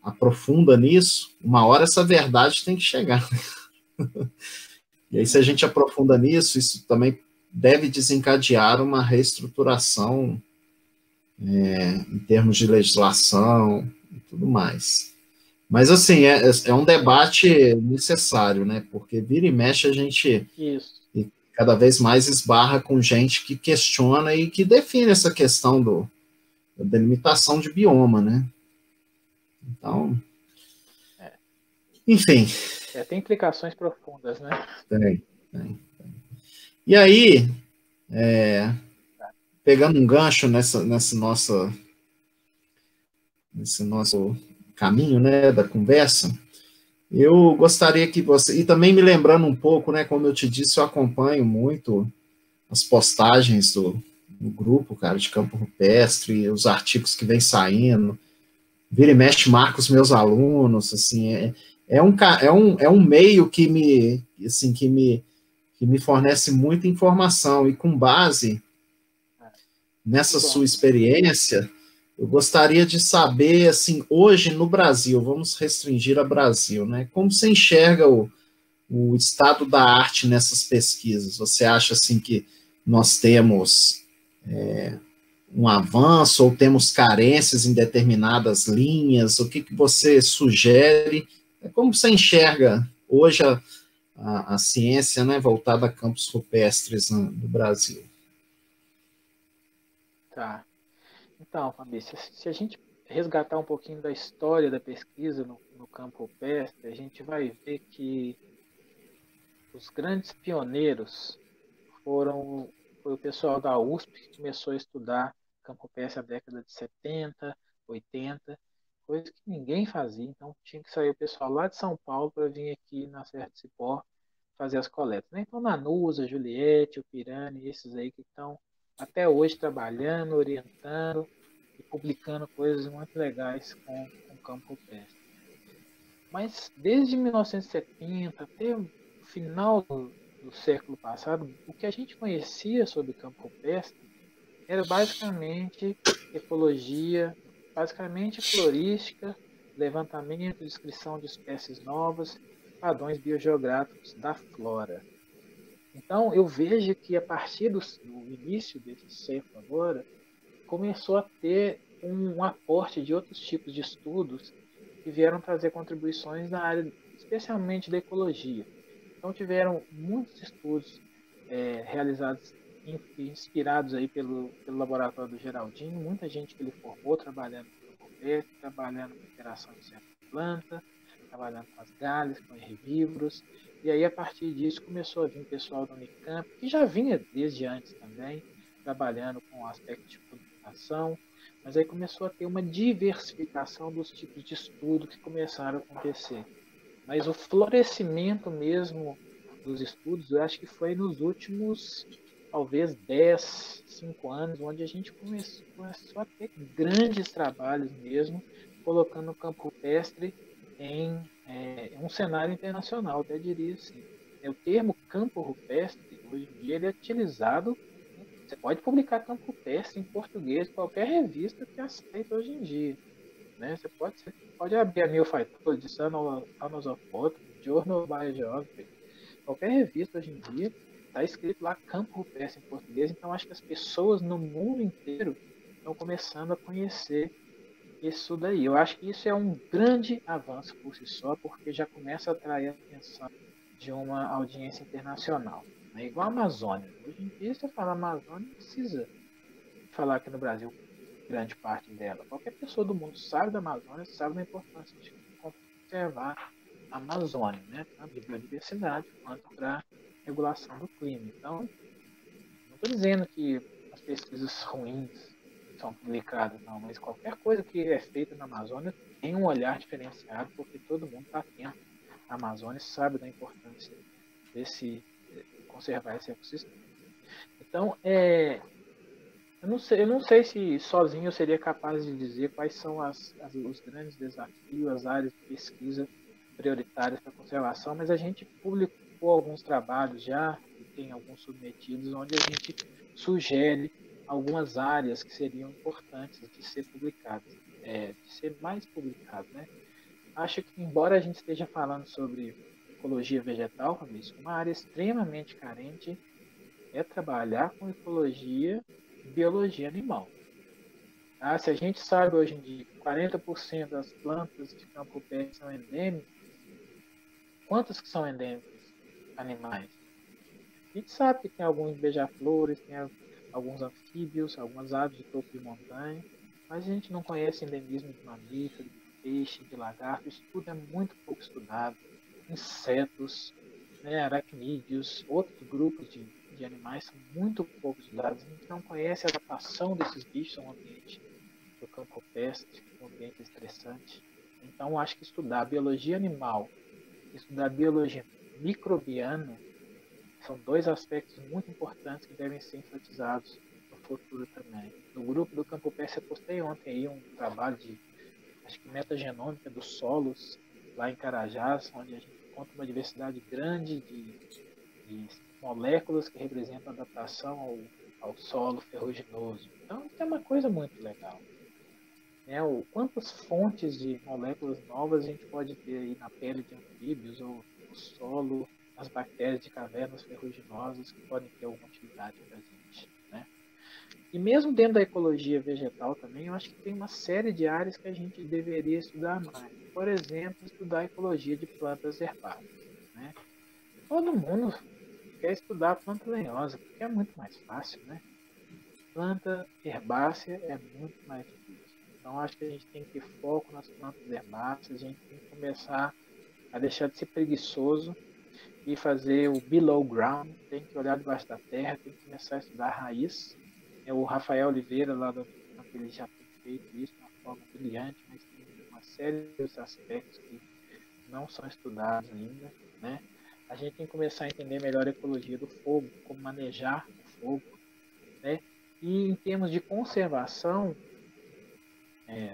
A: aprofunda nisso, uma hora essa verdade tem que chegar. E aí, se a gente aprofunda nisso, isso também deve desencadear uma reestruturação em termos de legislação e tudo mais. Mas, assim, é um debate necessário, né? Porque vira e mexe a gente
B: Isso.
A: cada vez mais esbarra com gente que questiona e que define essa questão da delimitação de bioma, né? Então,
B: É,
A: enfim.
B: tem implicações profundas, né?
A: Tem. E aí, pegando um gancho nesse nosso caminho, né, da conversa, eu gostaria que você, e também me lembrando um pouco, né, como eu te disse, eu acompanho muito as postagens do grupo, cara, de campo rupestre, os artigos que vem saindo, vira e mexe marca os meus alunos, assim, é um meio que assim, que me fornece muita informação, e com base
B: Que
A: nessa
B: bom.
A: sua experiência, eu gostaria de saber, assim, hoje no Brasil, vamos restringir a Brasil, né? Como você enxerga o estado da arte nessas pesquisas? Você acha, assim, que nós temos um avanço ou temos carências em determinadas linhas? O que você sugere? Como você enxerga hoje a ciência, né, voltada a campos rupestres no Brasil?
B: Tá. Então, Fabrício, se a gente resgatar um pouquinho da história da pesquisa no campo rupestre, a gente vai ver que os grandes pioneiros foi o pessoal da USP que começou a estudar campo rupestre na década de 70, 80, coisa que ninguém fazia, então tinha que sair o pessoal lá de São Paulo para vir aqui na Serra do Cipó fazer as coletas, né? Então, Nanusa, Juliette, o Pirani, esses aí que estão até hoje trabalhando, orientando e publicando coisas muito legais com o campo rupestre. Mas desde 1970 até o final do século passado, o que a gente conhecia sobre campo rupestre era basicamente ecologia, basicamente florística, levantamento, descrição de espécies novas, padrões biogeográficos da flora. Então, eu vejo que a partir do início desse século agora, começou a ter um aporte de outros tipos de estudos que vieram trazer contribuições na área, especialmente da ecologia. Então, tiveram muitos estudos realizados, inspirados aí pelo laboratório do Geraldinho, muita gente que ele formou trabalhando no campo rupestre, trabalhando com interação de certa planta, trabalhando com as galhas, com herbívoros, e aí a partir disso começou a vir pessoal da Unicamp, que já vinha desde antes também, trabalhando com o aspecto de publicação, mas aí começou a ter uma diversificação dos tipos de estudo que começaram a acontecer. Mas o florescimento mesmo dos estudos, eu acho que foi nos últimos, talvez, 10, 5 anos, onde a gente começou a ter grandes trabalhos mesmo, colocando o campo rupestre em um cenário internacional, até diria assim. O termo campo rupestre, hoje em dia, ele é utilizado. Você pode publicar campo rupestre em português, qualquer revista que aceita hoje em dia. Né? Você pode abrir a New Phytologist, Annals of Botany, Journal of Biogeography, qualquer revista hoje em dia, está escrito lá campo rupestre em português, então acho que as pessoas no mundo inteiro estão começando a conhecer isso daí. Eu acho que isso é um grande avanço por si só, porque já começa a atrair a atenção de uma audiência internacional. É igual a Amazônia. Hoje em dia, se você fala Amazônia, não precisa falar aqui no Brasil grande parte dela. Qualquer pessoa do mundo sabe da Amazônia, sabe da importância de conservar a Amazônia, né? Tanto de biodiversidade quanto para regulação do clima. Então, não estou dizendo que as pesquisas ruins são publicadas, não, mas qualquer coisa que é feita na Amazônia tem um olhar diferenciado, porque todo mundo está atento à Amazônia e sabe da importância conservar esse ecossistema. Então, eu não sei se sozinho eu seria capaz de dizer quais são os grandes desafios, as áreas de pesquisa prioritárias para a conservação, mas a gente publicou alguns trabalhos já, e tem alguns submetidos, onde a gente sugere algumas áreas que seriam importantes de ser publicadas, de ser mais publicado, né? Acho que, embora a gente esteja falando sobre ecologia vegetal, Fabrício, uma área extremamente carente é trabalhar com ecologia e biologia animal. Tá? Se a gente sabe hoje em dia que 40% das plantas de campo pé são endêmicas, quantas que são endêmicas animais? A gente sabe que tem alguns beija-flores, tem alguns anfíbios, algumas aves de topo de montanha, mas a gente não conhece endemismo de mamífero, de peixe, de lagarto, isso tudo é muito pouco estudado. Insetos, né, aracnídeos, outros grupos de animais são muito pouco estudados. A gente não conhece a adaptação desses bichos ao ambiente do campo rupestre, um ambiente estressante. Então, acho que estudar biologia animal, estudar biologia microbiana, são dois aspectos muito importantes que devem ser enfatizados no futuro também. No grupo do Campo Pé, eu postei ontem aí um trabalho de, acho que metagenômica dos solos, lá em Carajás, onde a gente encontra uma diversidade grande de moléculas que representam a adaptação ao solo ferruginoso. Então, isso é uma coisa muito legal. Quantas fontes de moléculas novas a gente pode ter aí na pele de anfíbios ou no solo, nas bactérias de cavernas ferruginosas que podem ter alguma utilidade para a gente, né? E mesmo dentro da ecologia vegetal também, eu acho que tem uma série de áreas que a gente deveria estudar mais. Por exemplo, estudar a ecologia de plantas herbáceas, né? Todo mundo quer estudar planta lenhosa, porque é muito mais fácil, né? Planta herbácea é muito mais difícil. Então, acho que a gente tem que ter foco nas plantas herbáceas, a gente tem que começar a deixar de ser preguiçoso e fazer o below ground, tem que olhar debaixo da terra, tem que começar a estudar a raiz. O Rafael Oliveira, lá do campo, ele já tem feito isso de uma forma brilhante, mas tem uma série de aspectos que não são estudados ainda, né? A gente tem que começar a entender melhor a ecologia do fogo, como manejar o fogo, né? E em termos de conservação,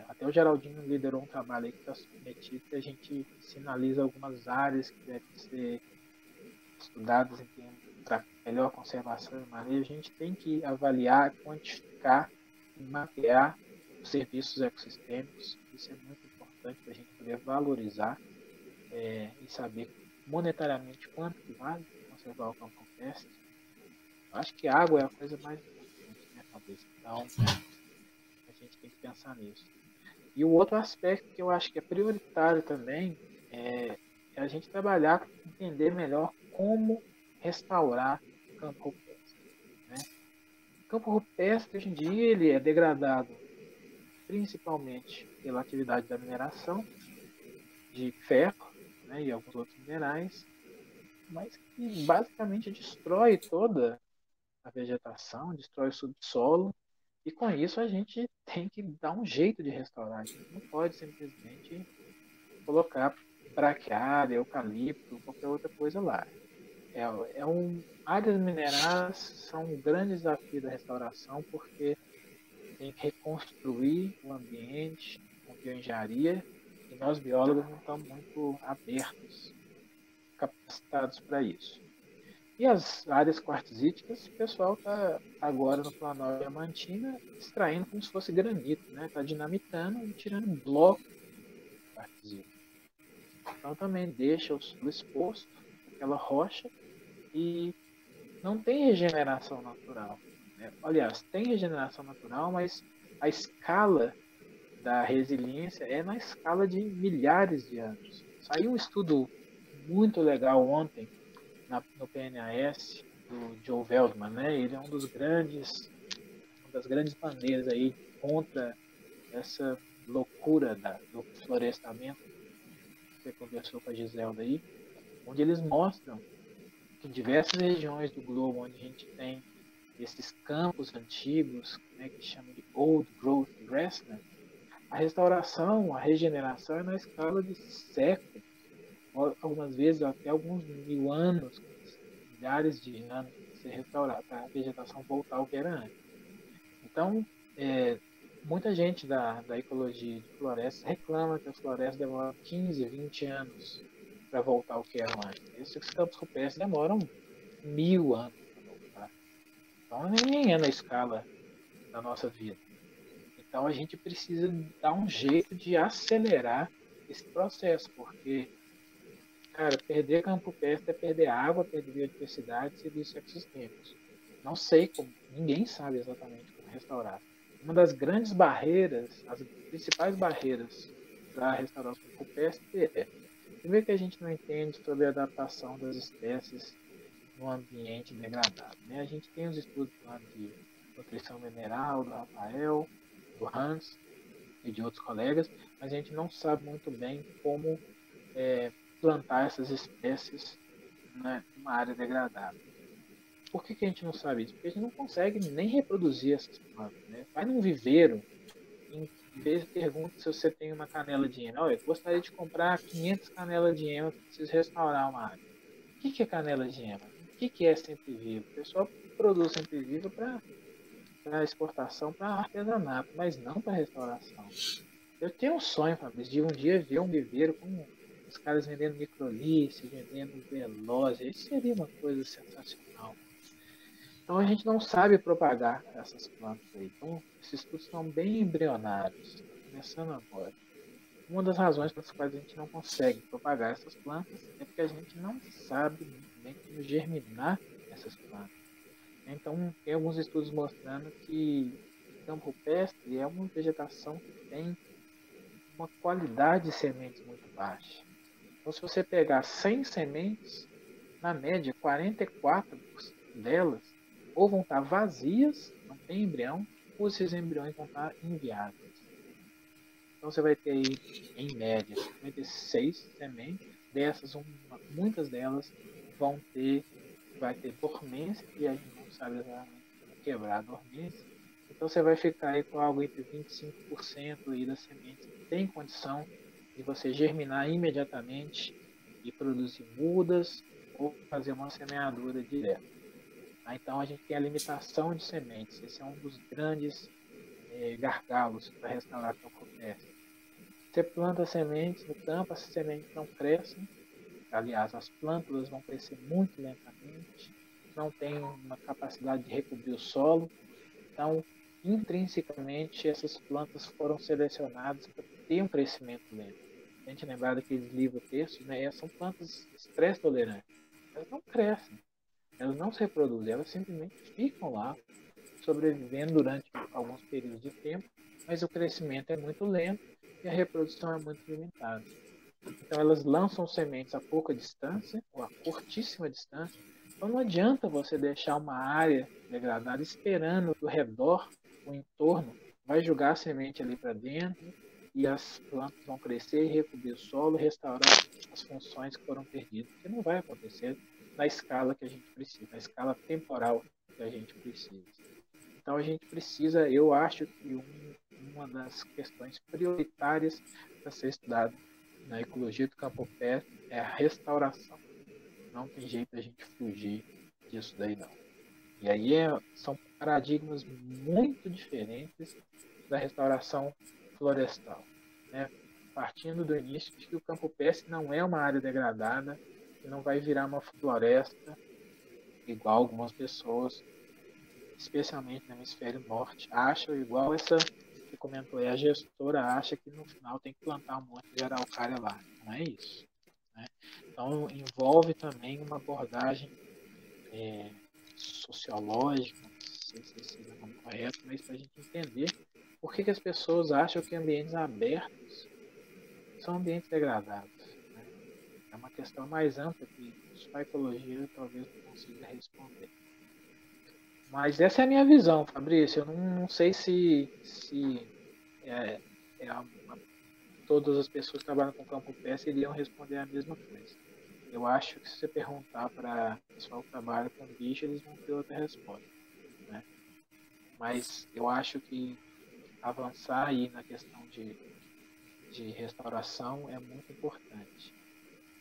B: até o Geraldinho liderou um trabalho aí que está submetido, que a gente sinaliza algumas áreas que devem ser estudadas em termos para melhor conservação e manejo. A gente tem que avaliar, quantificar e mapear os serviços ecossistêmicos. Isso é muito importante para a gente poder valorizar e saber monetariamente quanto que vale conservar o campo rupestre. Eu acho que água é a coisa mais importante, né, talvez. Então, a gente tem que pensar nisso. E o outro aspecto que eu acho que é prioritário também é a gente trabalhar, entender melhor como restaurar o campo rupestre, né? O campo rupestre, hoje em dia, ele é degradado principalmente pela atividade da mineração de ferro, né, e alguns outros minerais, mas que basicamente destrói toda a vegetação, destrói o subsolo, e com isso a gente tem que dar um jeito de restaurar. A gente não pode simplesmente colocar braquiária, eucalipto, qualquer outra coisa lá. Áreas mineradas são um grande desafio da restauração, porque tem que reconstruir o ambiente com bioengenharia, e nós biólogos não estamos muito abertos, capacitados para isso. E as áreas quartzíticas, o pessoal está agora no Planalto Diamantina extraindo como se fosse granito, né? Está dinamitando e tirando bloco de quartzito. Então também deixa o solo exposto, aquela rocha, e não tem regeneração natural, né? Aliás, tem regeneração natural, mas a escala da resiliência é na escala de milhares de anos. Saiu um estudo muito legal ontem no PNAS do Joe Veldman, né? Ele é uma das grandes bandeiras aí contra essa loucura do florestamento. Você conversou com a Giselda aí, onde eles mostram que em diversas regiões do globo onde a gente tem esses campos antigos, né, que chamam de Old Growth Grassland, a restauração, a regeneração é na escala de séculos, algumas vezes até alguns mil anos, milhares de anos para ser restaurada, para a vegetação voltar ao que era antes. Então, muita gente da ecologia de florestas reclama que as florestas demoram 15, 20 anos para voltar ao que eram antes. Esses campos rupestres demoram 1000 anos para voltar. Então, nem é na escala da nossa vida. Então, a gente precisa dar um jeito de acelerar esse processo, porque, cara, perder campo rupestre é perder água, perder biodiversidade, serviços ecossistêmicos. Não sei como, ninguém sabe exatamente como restaurar. Uma das grandes barreiras, as principais barreiras para restaurar os campos rupestres é primeiro que a gente não entende sobre a adaptação das espécies no ambiente degradado. Né? A gente tem os estudos lá de nutrição mineral, do Rafael, do Hans e de outros colegas, mas a gente não sabe muito bem como plantar essas espécies, né, numa área degradada. Por que a gente não sabe isso? Porque a gente não consegue nem reproduzir essas plantas. Né? Vai num viveiro, em vez de pergunta se você tem uma canela de ema. Olha, eu gostaria de comprar 500 canelas de ema, preciso restaurar uma área. O que é canela de ema? O que é sempre vivo? O pessoal produz sempre vivo para exportação, para artesanato, mas não para restauração. Eu tenho um sonho, Fabrício, de um dia ver um viveiro com os caras vendendo microlice, vendendo veloz. Isso seria uma coisa sensacional. Então a gente não sabe propagar essas plantas aí. Então esses estudos estão bem embrionários, está começando agora. Uma das razões pelas quais a gente não consegue propagar essas plantas é porque a gente não sabe muito bem como germinar essas plantas. Então tem alguns estudos mostrando que o campo rupestre é uma vegetação que tem uma qualidade de sementes muito baixa. Então se você pegar 100 sementes, na média 44 delas ou vão estar vazias, não tem embrião, ou esses embriões vão estar inviáveis. Então você vai ter aí, em média, 56 sementes. Dessas, muitas delas vai ter dormência, e a gente não sabe exatamente quebrar a dormência. Então você vai ficar aí com algo entre 25% aí das sementes que tem condição de você germinar imediatamente e produzir mudas ou fazer uma semeadura direta. Então a gente tem a limitação de sementes. Esse é um dos grandes gargalos para restaurar campo rupestre. Você planta sementes no campo, as sementes não crescem. Aliás, as plântulas vão crescer muito lentamente, não tem uma capacidade de recobrir o solo. Então, intrinsecamente, essas plantas foram selecionadas para ter um crescimento lento. A gente lembrar daqueles livros-textos, né? São plantas estresse tolerantes. Elas não crescem, elas não se reproduzem, elas simplesmente ficam lá, sobrevivendo durante alguns períodos de tempo, mas o crescimento é muito lento e a reprodução é muito limitada. Então elas lançam sementes a pouca distância, ou a curtíssima distância. Então não adianta você deixar uma área degradada esperando que o redor, o entorno, vai jogar a semente ali para dentro e as plantas vão crescer, recobrir o solo, restaurar as funções que foram perdidas. Porque não vai acontecer na escala que a gente precisa, na escala temporal que a gente precisa. Então a gente precisa, eu acho que uma das questões prioritárias para ser estudada na ecologia do campo rupestre é a restauração. Não tem jeito a gente fugir disso daí não. E aí são paradigmas muito diferentes da restauração florestal. Né? Partindo do início de que o campo rupestre não é uma área degradada, que não vai virar uma floresta, igual algumas pessoas, especialmente no hemisfério norte, acham, igual essa que comentou aí, a gestora acha que no final tem que plantar um monte de araucária lá. Não é isso. Né? Então, envolve também uma abordagem sociológica, não sei se esse é o nome correto, mas para a gente entender por que as pessoas acham que ambientes abertos são ambientes degradados. Né? É uma questão mais ampla que a ecologia talvez não consiga responder. Mas essa é a minha visão, Fabrício. Eu não sei se todas as pessoas que trabalham com campo rupestre iriam responder a mesma coisa. Eu acho que se você perguntar para o pessoal que trabalha com bicho, eles vão ter outra resposta. Né? Mas eu acho que avançar aí na questão de restauração é muito importante.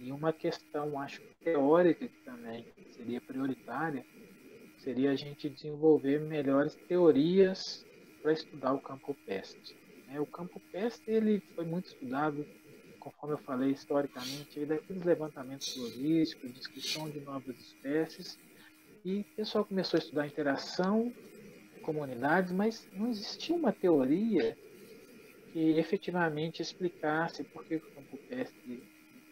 B: E uma questão, acho, teórica que também seria prioritária, seria a gente desenvolver melhores teorias para estudar o campo peste. O campo peste ele foi muito estudado, conforme eu falei, historicamente, daqueles levantamentos florísticos, descrição de novas espécies, e o pessoal começou a estudar a interação com comunidades, mas não existia uma teoria que efetivamente explicasse por que o campo peste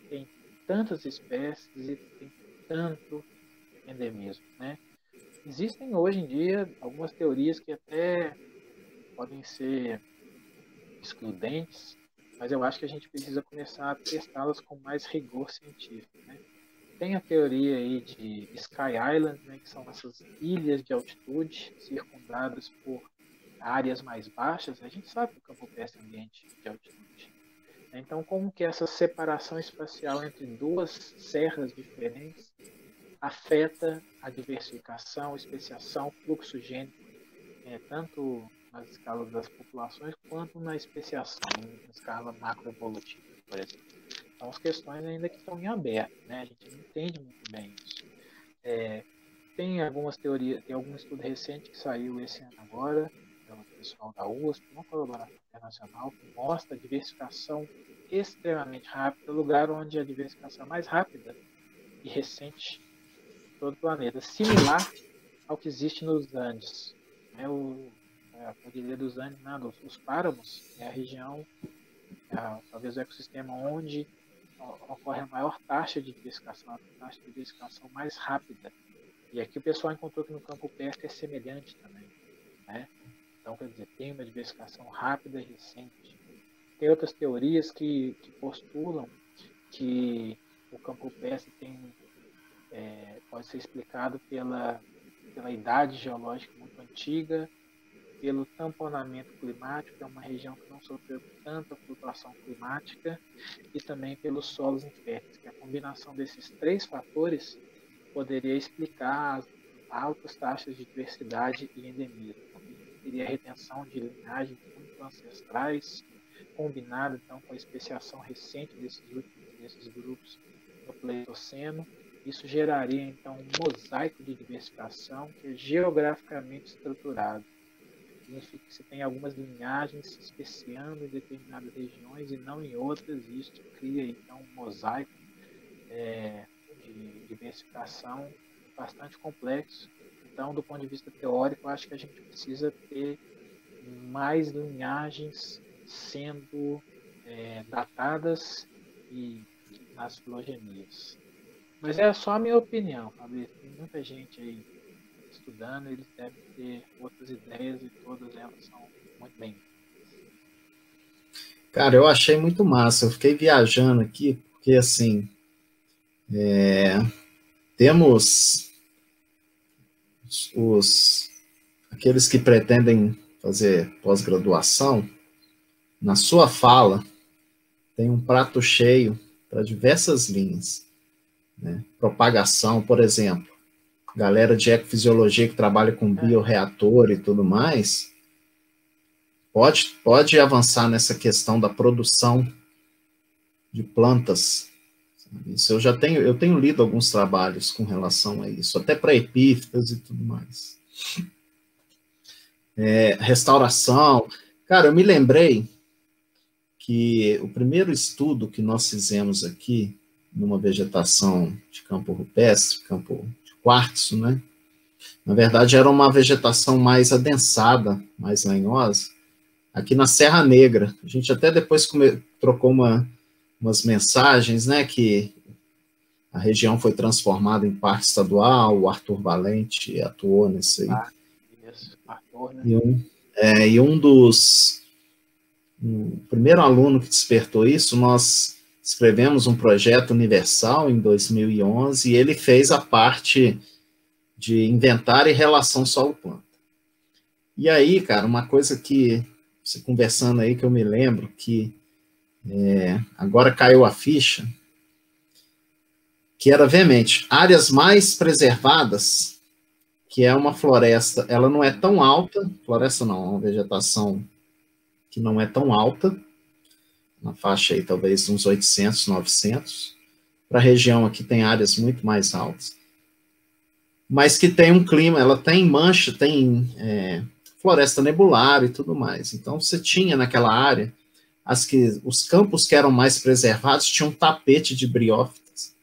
B: tem tantas espécies e tem tanto endemismo, né? Existem hoje em dia algumas teorias que até podem ser excludentes, mas eu acho que a gente precisa começar a testá-las com mais rigor científico, né? Tem a teoria aí de Sky Island, né, que são essas ilhas de altitude circundadas por áreas mais baixas. A gente sabe que o campo peste é um ambiente de altitude. Então, como que essa separação espacial entre duas serras diferentes afeta a diversificação, especiação, fluxo gênico, tanto nas escalas das populações quanto na especiação, na escala macroevolutiva, por exemplo. Então, as questões ainda que estão em aberto, né? A gente não entende muito bem isso. Tem algumas teorias, tem algum estudo recente que saiu esse ano agora, pelo pessoal da USP, uma colaboração internacional, que mostra a diversificação extremamente rápida, lugar onde a diversificação é mais rápida e recente de todo o planeta, similar ao que existe nos Andes. A Cordilheira dos Andes, os páramos, é a região, talvez o ecossistema onde ocorre a maior taxa de diversificação, a taxa de diversificação mais rápida. E aqui o pessoal encontrou que no campo peste é semelhante também, né? Então, quer dizer, tem uma diversificação rápida e recente. Tem outras teorias que postulam que o campo peste pode ser explicado pela idade geológica muito antiga, pelo tamponamento climático, que é uma região que não sofreu tanta flutuação climática, e também pelos solos inférteis, que a combinação desses três fatores poderia explicar as altas taxas de diversidade e endemismo. Teria retenção de linhagens muito ancestrais, combinado então com a especiação recente desses grupos no Pleistoceno. Isso geraria então um mosaico de diversificação que é geograficamente estruturado. Significa que você tem algumas linhagens se especiando em determinadas regiões e não em outras, e isso cria então um mosaico de diversificação bastante complexo. Então, do ponto de vista teórico, acho que a gente precisa ter mais linhagens sendo datadas e nas filogenias. Mas é só a minha opinião, Fabrício. Tem muita gente aí estudando, eles devem ter outras ideias e todas elas são muito bem.
A: Cara, eu achei muito massa. Eu fiquei viajando aqui, porque assim, temos aqueles que pretendem fazer pós-graduação, na sua fala, tem um prato cheio para diversas linhas, né? Propagação, por exemplo, galera de ecofisiologia que trabalha com bioreator e tudo mais, pode avançar nessa questão da produção de plantas. Isso eu tenho lido alguns trabalhos com relação a isso, até para epífitas e tudo mais. Restauração. Cara, eu me lembrei que o primeiro estudo que nós fizemos aqui, numa vegetação de campo rupestre, campo de quartzo, né? Na verdade, era uma vegetação mais adensada, mais lenhosa, aqui na Serra Negra. A gente até depois trocou umas mensagens, né, que a região foi transformada em parque estadual, o Arthur Valente atuou nisso aí.
B: Arthur, né?
A: O primeiro aluno que despertou isso, nós escrevemos um projeto universal em 2011 e ele fez a parte de inventário e relação solo-planta. E aí, cara, uma coisa que, você conversando aí, que eu me lembro, que agora caiu a ficha, que era veemente, áreas mais preservadas, que é uma floresta, ela não é tão alta, floresta não, é uma vegetação que não é tão alta, na faixa aí talvez uns 800, 900, para a região aqui tem áreas muito mais altas, mas que tem um clima, ela tem mancha, tem floresta nebular e tudo mais. Então você tinha naquela área os campos que eram mais preservados tinham um tapete de briófitas,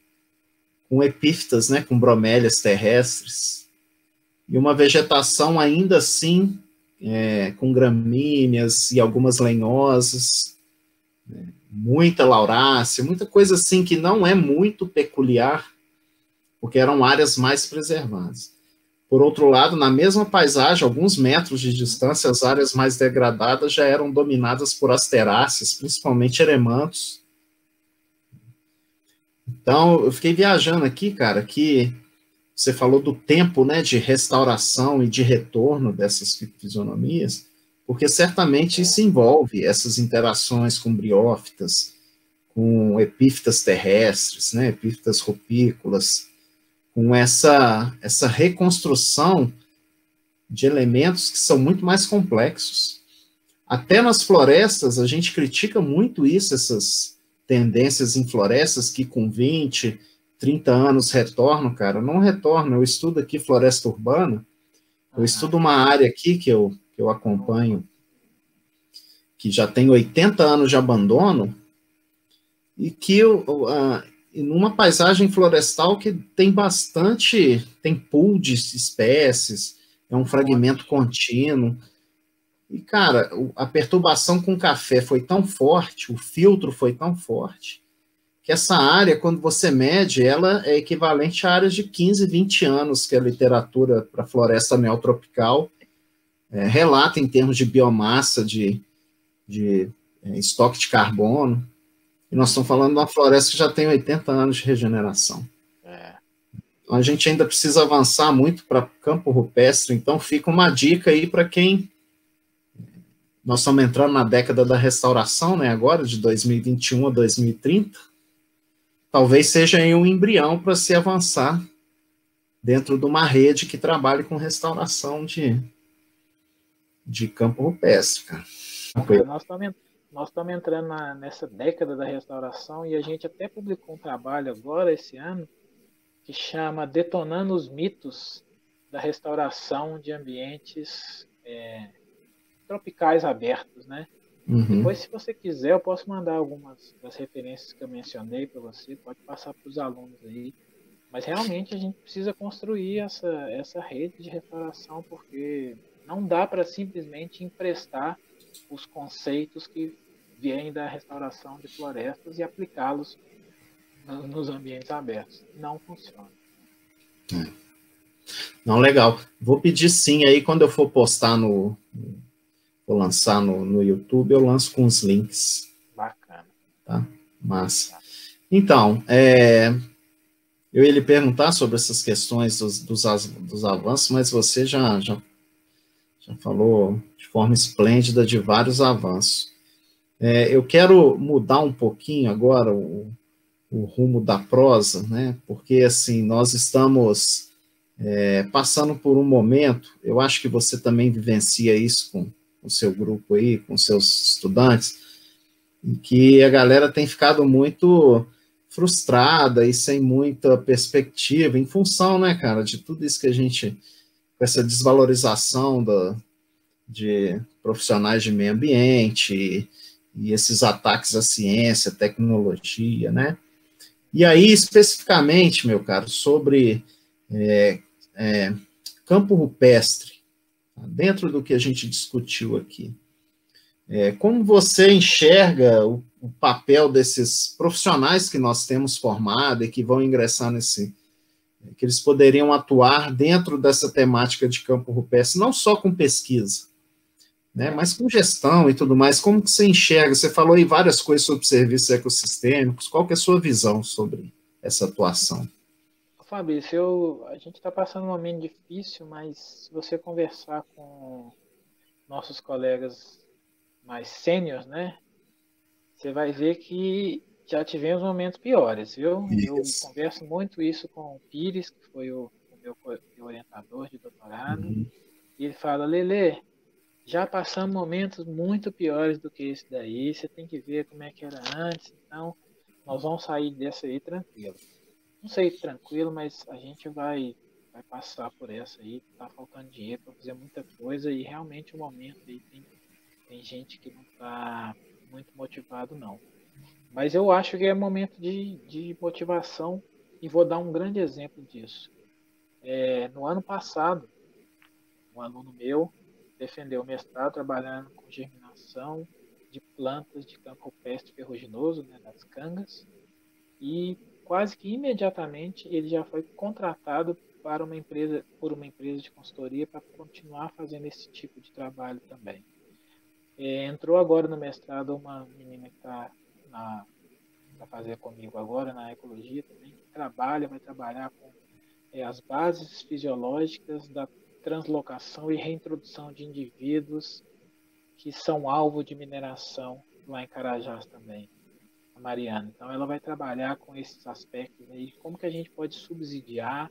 A: com epífitas, né, com bromélias terrestres, e uma vegetação ainda assim com gramíneas e algumas lenhosas, né, muita laurácea, muita coisa assim que não é muito peculiar, porque eram áreas mais preservadas. Por outro lado, na mesma paisagem, alguns metros de distância, as áreas mais degradadas já eram dominadas por asteráceas, principalmente eremantos. Então, eu fiquei viajando aqui, cara, que você falou do tempo, né, de restauração e de retorno dessas fisionomias, porque certamente isso envolve essas interações com briófitas, com epífitas terrestres, né, epífitas rupícolas, com essa reconstrução de elementos que são muito mais complexos. Até nas florestas, a gente critica muito isso, essas tendências em florestas que com 20, 30 anos retornam, cara. Não retornam. Eu estudo aqui floresta urbana, eu estudo uma área aqui que eu acompanho, que já tem 80 anos de abandono, e que numa paisagem florestal que tem tem pool de espécies, é um fragmento contínuo. E, cara, a perturbação com o café foi tão forte, o filtro foi tão forte, que essa área, quando você mede, ela é equivalente a áreas de 15, 20 anos que a literatura para floresta neotropical relata em termos de biomassa, de estoque de carbono. E nós estamos falando de uma floresta que já tem 80 anos de regeneração. Então, a gente ainda precisa avançar muito para campo rupestre, então fica uma dica aí para quem... Nós estamos entrando na década da restauração, né, agora, de 2021 a 2030. Talvez seja aí um embrião para se avançar dentro de uma rede que trabalhe com restauração de campo rupestre, cara.
B: Nós estamos entrando nessa década da restauração e a gente até publicou um trabalho agora, esse ano, que chama Detonando os Mitos da Restauração de Ambientes Tropicais Abertos, né?
A: Uhum.
B: Depois, se você quiser, eu posso mandar algumas das referências que eu mencionei para você, pode passar para os alunos aí. Mas realmente a gente precisa construir essa rede de restauração, porque não dá para simplesmente emprestar os conceitos que vêm da restauração de florestas e aplicá-los nos ambientes abertos. Não funciona.
A: Não, legal. Vou pedir sim aí, quando eu for postar vou lançar no YouTube, eu lanço com os links.
B: Bacana.
A: Tá? Massa. Então, eu ia lhe perguntar sobre essas questões dos avanços, mas você já falou de forma esplêndida de vários avanços. Eu quero mudar um pouquinho agora o rumo da prosa, né? Porque assim nós estamos passando por um momento. Eu acho que você também vivencia isso com o seu grupo aí, com seus estudantes, em que a galera tem ficado muito frustrada e sem muita perspectiva, em função, né, cara, de tudo isso que a gente, com essa desvalorização de profissionais de meio ambiente e esses ataques à ciência, tecnologia, né? E aí, especificamente, meu caro, sobre campo rupestre, dentro do que a gente discutiu aqui, como você enxerga o papel desses profissionais que nós temos formado e que vão ingressar que eles poderiam atuar dentro dessa temática de campo rupestre, não só com pesquisa, né, mas com gestão e tudo mais. Como que você enxerga? Você falou aí várias coisas sobre serviços ecossistêmicos. Qual que é a sua visão sobre essa atuação?
B: Fabrício, a gente está passando um momento difícil, mas se você conversar com nossos colegas mais sêniores, né, você vai ver que já tivemos momentos piores, viu? Eu converso muito isso com o Pires, que foi o meu orientador de doutorado, e ele fala: Lelê, já passamos momentos muito piores do que esse daí, você tem que ver como é que era antes. Então, nós vamos sair dessa aí tranquilo. Não sei tranquilo, mas a gente vai passar por essa aí. Tá faltando dinheiro para fazer muita coisa e realmente o momento aí tem gente que não está muito motivado, não. Mas eu acho que é momento de motivação e vou dar um grande exemplo disso. No ano passado, um aluno meu defendeu o mestrado trabalhando com germinação de plantas de campopeste ferruginoso, né, das cangas, e quase que imediatamente ele já foi contratado por uma empresa de consultoria para continuar fazendo esse tipo de trabalho também. Entrou agora no mestrado uma menina que está para fazer comigo agora na ecologia também, que vai trabalhar com as bases fisiológicas da translocação e reintrodução de indivíduos que são alvo de mineração lá em Carajás também, a Mariana. Então ela vai trabalhar com esses aspectos aí, como que a gente pode subsidiar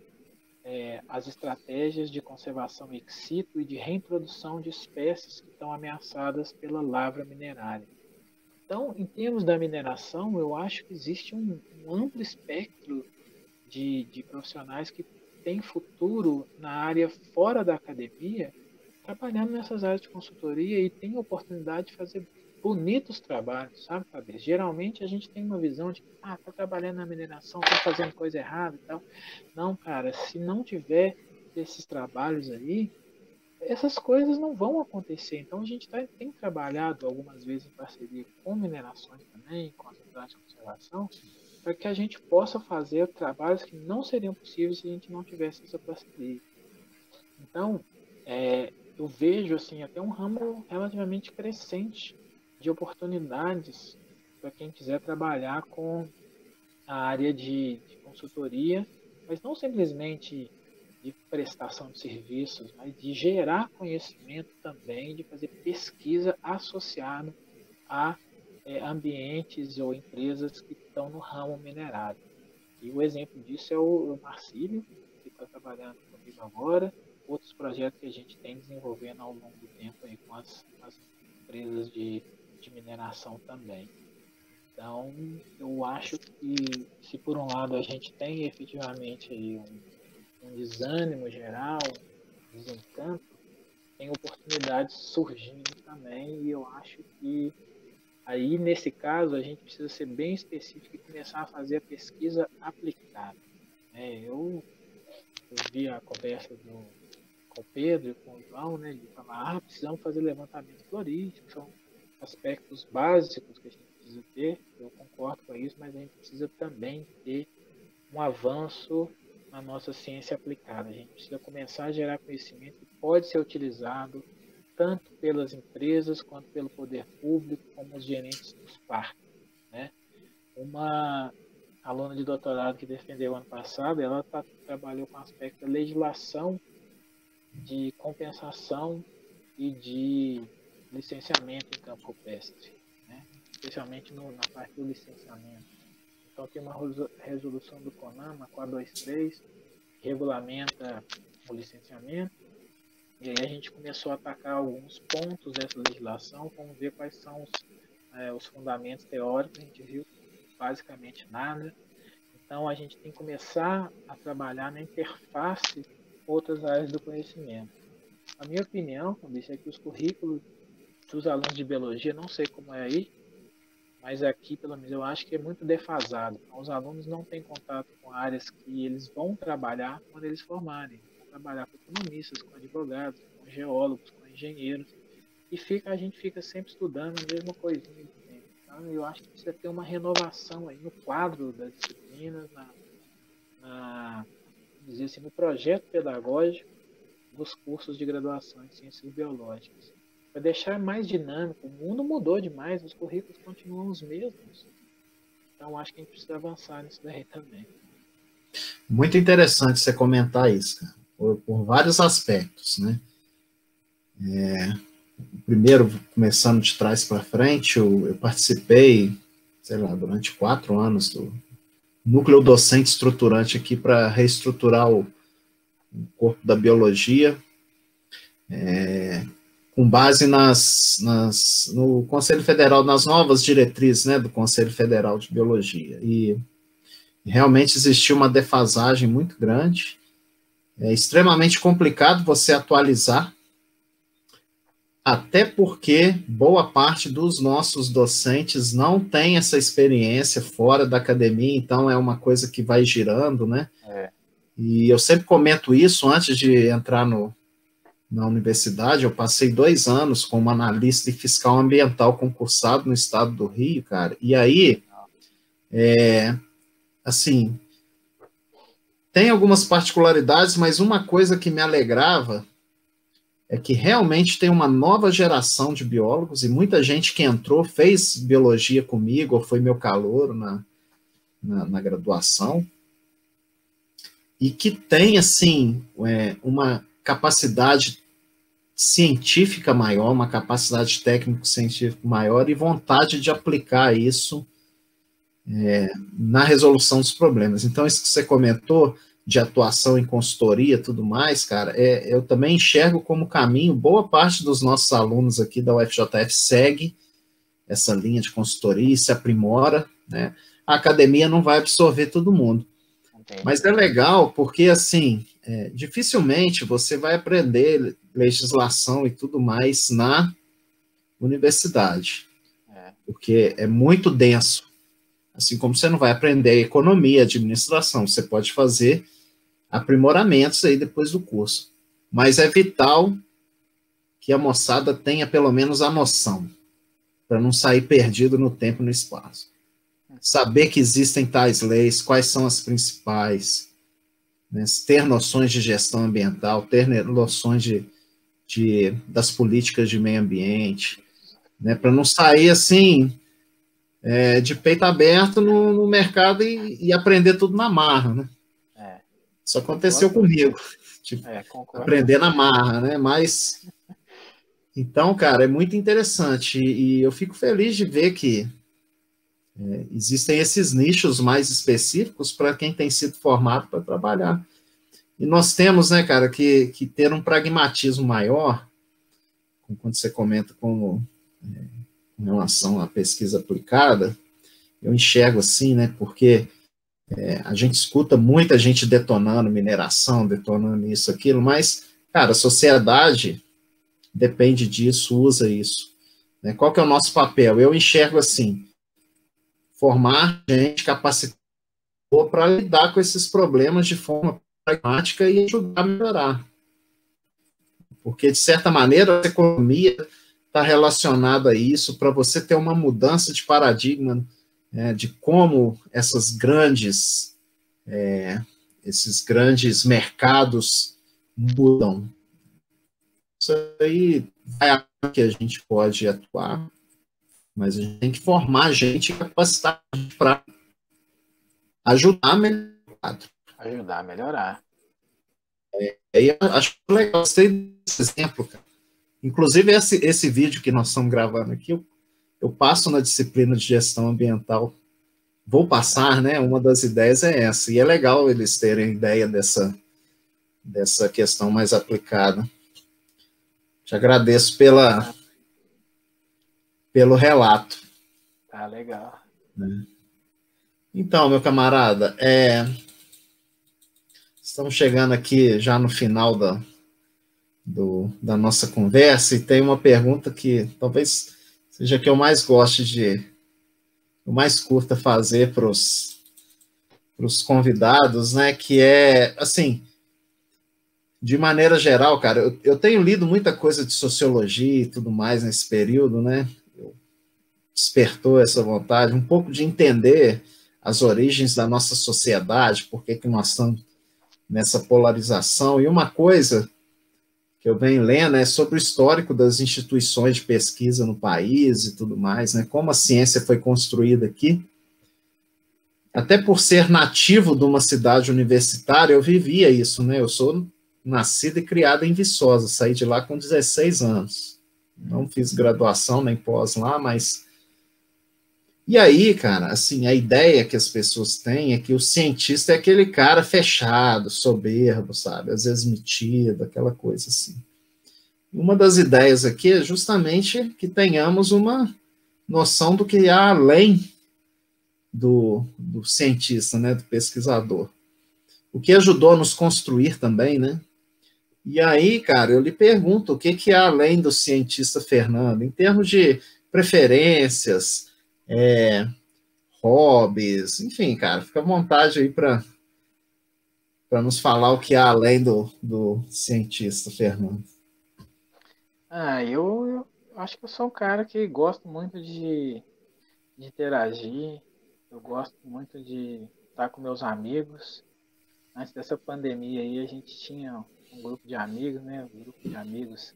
B: as estratégias de conservação ex situ e de reintrodução de espécies que estão ameaçadas pela lavra minerária. Então, em termos da mineração, eu acho que existe um amplo espectro de profissionais que têm futuro na área fora da academia, trabalhando nessas áreas de consultoria e tem oportunidade de fazer bonitos trabalhos, sabe, Fabrício? Geralmente a gente tem uma visão de que tá trabalhando na mineração, tá fazendo coisa errada e tal. Não, cara, se não tiver esses trabalhos aí, essas coisas não vão acontecer. Então a gente tem trabalhado algumas vezes em parceria com minerações também, com as unidades de conservação, para que a gente possa fazer trabalhos que não seriam possíveis se a gente não tivesse essa parceria. Então, eu vejo assim até um ramo relativamente crescente de oportunidades para quem quiser trabalhar com a área de consultoria, mas não simplesmente de prestação de serviços, mas de gerar conhecimento também, de fazer pesquisa associada a ambientes ou empresas que estão no ramo minerário. E o exemplo disso é o Marcílio, que está trabalhando comigo agora, outros projetos que a gente tem desenvolvendo ao longo do tempo aí com as empresas de mineração também. Então, eu acho que se por um lado a gente tem efetivamente aí um desânimo geral, um desencanto, tem oportunidades surgindo também e eu acho que aí, nesse caso, a gente precisa ser bem específico e começar a fazer a pesquisa aplicada. Eu vi a conversa com o Pedro e com o João, né, de falar, precisamos fazer levantamento florístico, são aspectos básicos que a gente precisa ter, eu concordo com isso, mas a gente precisa também ter um avanço na nossa ciência aplicada. A gente precisa começar a gerar conhecimento que pode ser utilizado tanto pelas empresas quanto pelo poder público, como os gerentes dos parques, né? Uma aluna de doutorado que defendeu ano passado, ela trabalhou com o aspecto da legislação de compensação e de licenciamento em campo rupestre, né? Especialmente na parte do licenciamento. Então, tem uma resolução do CONAMA 423, que regulamenta o licenciamento, e aí a gente começou a atacar alguns pontos dessa legislação, vamos ver quais são os fundamentos teóricos, a gente viu basicamente nada. Então, a gente tem que começar a trabalhar na interface com outras áreas do conhecimento. A minha opinião, Fabrício, é que os currículos dos alunos de biologia, não sei como é aí, mas aqui, pelo menos, eu acho que é muito defasado. Então, os alunos não têm contato com áreas que eles vão trabalhar quando eles formarem. Vão trabalhar com economistas, com advogados, com geólogos, com engenheiros. E a gente fica sempre estudando a mesma coisinha. Então, eu acho que precisa ter uma renovação aí no quadro das disciplinas, dizer assim, no projeto pedagógico dos cursos de graduação em ciências biológicas. Para deixar mais dinâmico, o mundo mudou demais, os currículos continuam os mesmos. Então, acho que a gente precisa avançar nisso daí também.
A: Muito interessante você comentar isso, cara, por vários aspectos, né? Primeiro, começando de trás para frente, eu participei, sei lá, durante 4 anos do núcleo docente estruturante aqui para reestruturar o corpo da biologia, com base no Conselho Federal, nas novas diretrizes, né, do Conselho Federal de Biologia. E realmente existiu uma defasagem muito grande. É extremamente complicado você atualizar, até porque boa parte dos nossos docentes não tem essa experiência fora da academia, então é uma coisa que vai girando, né? E eu sempre comento isso antes de entrar na universidade. Eu passei 2 anos como analista e fiscal ambiental concursado no estado do Rio, cara. E aí, assim, tem algumas particularidades, mas uma coisa que me alegrava é que realmente tem uma nova geração de biólogos, e muita gente que entrou fez biologia comigo, ou foi meu calouro na graduação, e que tem, assim, uma capacidade científica maior, uma capacidade técnico-científica maior e vontade de aplicar isso na resolução dos problemas. Então, isso que você comentou de atuação em consultoria e tudo mais, cara, eu também enxergo como caminho. Boa parte dos nossos alunos aqui da UFJF segue essa linha de consultoria e se aprimora, né? A academia não vai absorver todo mundo. Entendi. Mas é legal porque, assim, dificilmente você vai aprender legislação e tudo mais na universidade, porque é muito denso. Assim como você não vai aprender economia, administração, você pode fazer aprimoramentos aí depois do curso. Mas é vital que a moçada tenha pelo menos a noção, para não sair perdido no tempo e no espaço. Saber que existem tais leis, quais são as principais, né? Ter noções de gestão ambiental, ter noções das políticas de meio ambiente, né? Para não sair assim, de peito aberto no mercado e aprender tudo na marra, né? Isso aconteceu comigo, tipo, aprender na marra, né? Mas, então, cara, é muito interessante, e eu fico feliz de ver que existem esses nichos mais específicos para quem tem sido formado para trabalhar. E nós temos, né, cara, que ter um pragmatismo maior, quando você comenta com relação à pesquisa aplicada, eu enxergo assim, né, porque a gente escuta muita gente detonando mineração, detonando isso, aquilo, mas, cara, a sociedade depende disso, usa isso. Né? Qual que é o nosso papel? Eu enxergo assim, formar gente capacitada para lidar com esses problemas de forma pragmática e ajudar a melhorar. Porque, de certa maneira, a economia está relacionada a isso, para você ter uma mudança de paradigma, de como esses grandes mercados mudam. Isso aí vai que a gente pode atuar, mas a gente tem que formar gente capacitada para ajudar a melhorar.
B: Ajudar a melhorar.
A: Eu acho legal, gostei desse exemplo, cara. Inclusive, esse vídeo que nós estamos gravando aqui, eu passo na disciplina de gestão ambiental. Vou passar, né? Uma das ideias é essa. E é legal eles terem ideia dessa questão mais aplicada. Te agradeço pelo relato.
B: Tá legal.
A: Então, meu camarada, estamos chegando aqui já no final da nossa conversa, e tem uma pergunta que talvez seja a que eu mais goste eu mais curta fazer para os convidados, né? Que é, assim, de maneira geral, cara, eu tenho lido muita coisa de sociologia e tudo mais nesse período, né? Despertou essa vontade, um pouco de entender as origens da nossa sociedade, por que nós estamos nessa polarização. E uma coisa que eu venho lendo é sobre o histórico das instituições de pesquisa no país e tudo mais, né? Como a ciência foi construída aqui. Até por ser nativo de uma cidade universitária, eu vivia isso, né? Eu sou nascido e criado em Viçosa, saí de lá com 16 anos. Não fiz graduação nem pós lá, mas... E aí, cara, assim, a ideia que as pessoas têm é que o cientista é aquele cara fechado, soberbo, sabe? Às vezes metido, aquela coisa assim. Uma das ideias aqui é justamente que tenhamos uma noção do que há além do cientista, né, do pesquisador. O que ajudou a nos construir também, né? E aí, cara, eu lhe pergunto, o que que há além do cientista Fernando, em termos de preferências, hobbies, enfim, cara, fica à vontade aí para nos falar o que há além do cientista Fernando.
B: Eu acho que eu sou um cara que gosto muito de interagir, eu gosto muito de estar com meus amigos. Antes dessa pandemia aí, a gente tinha um grupo de amigos, né? Um grupo de amigos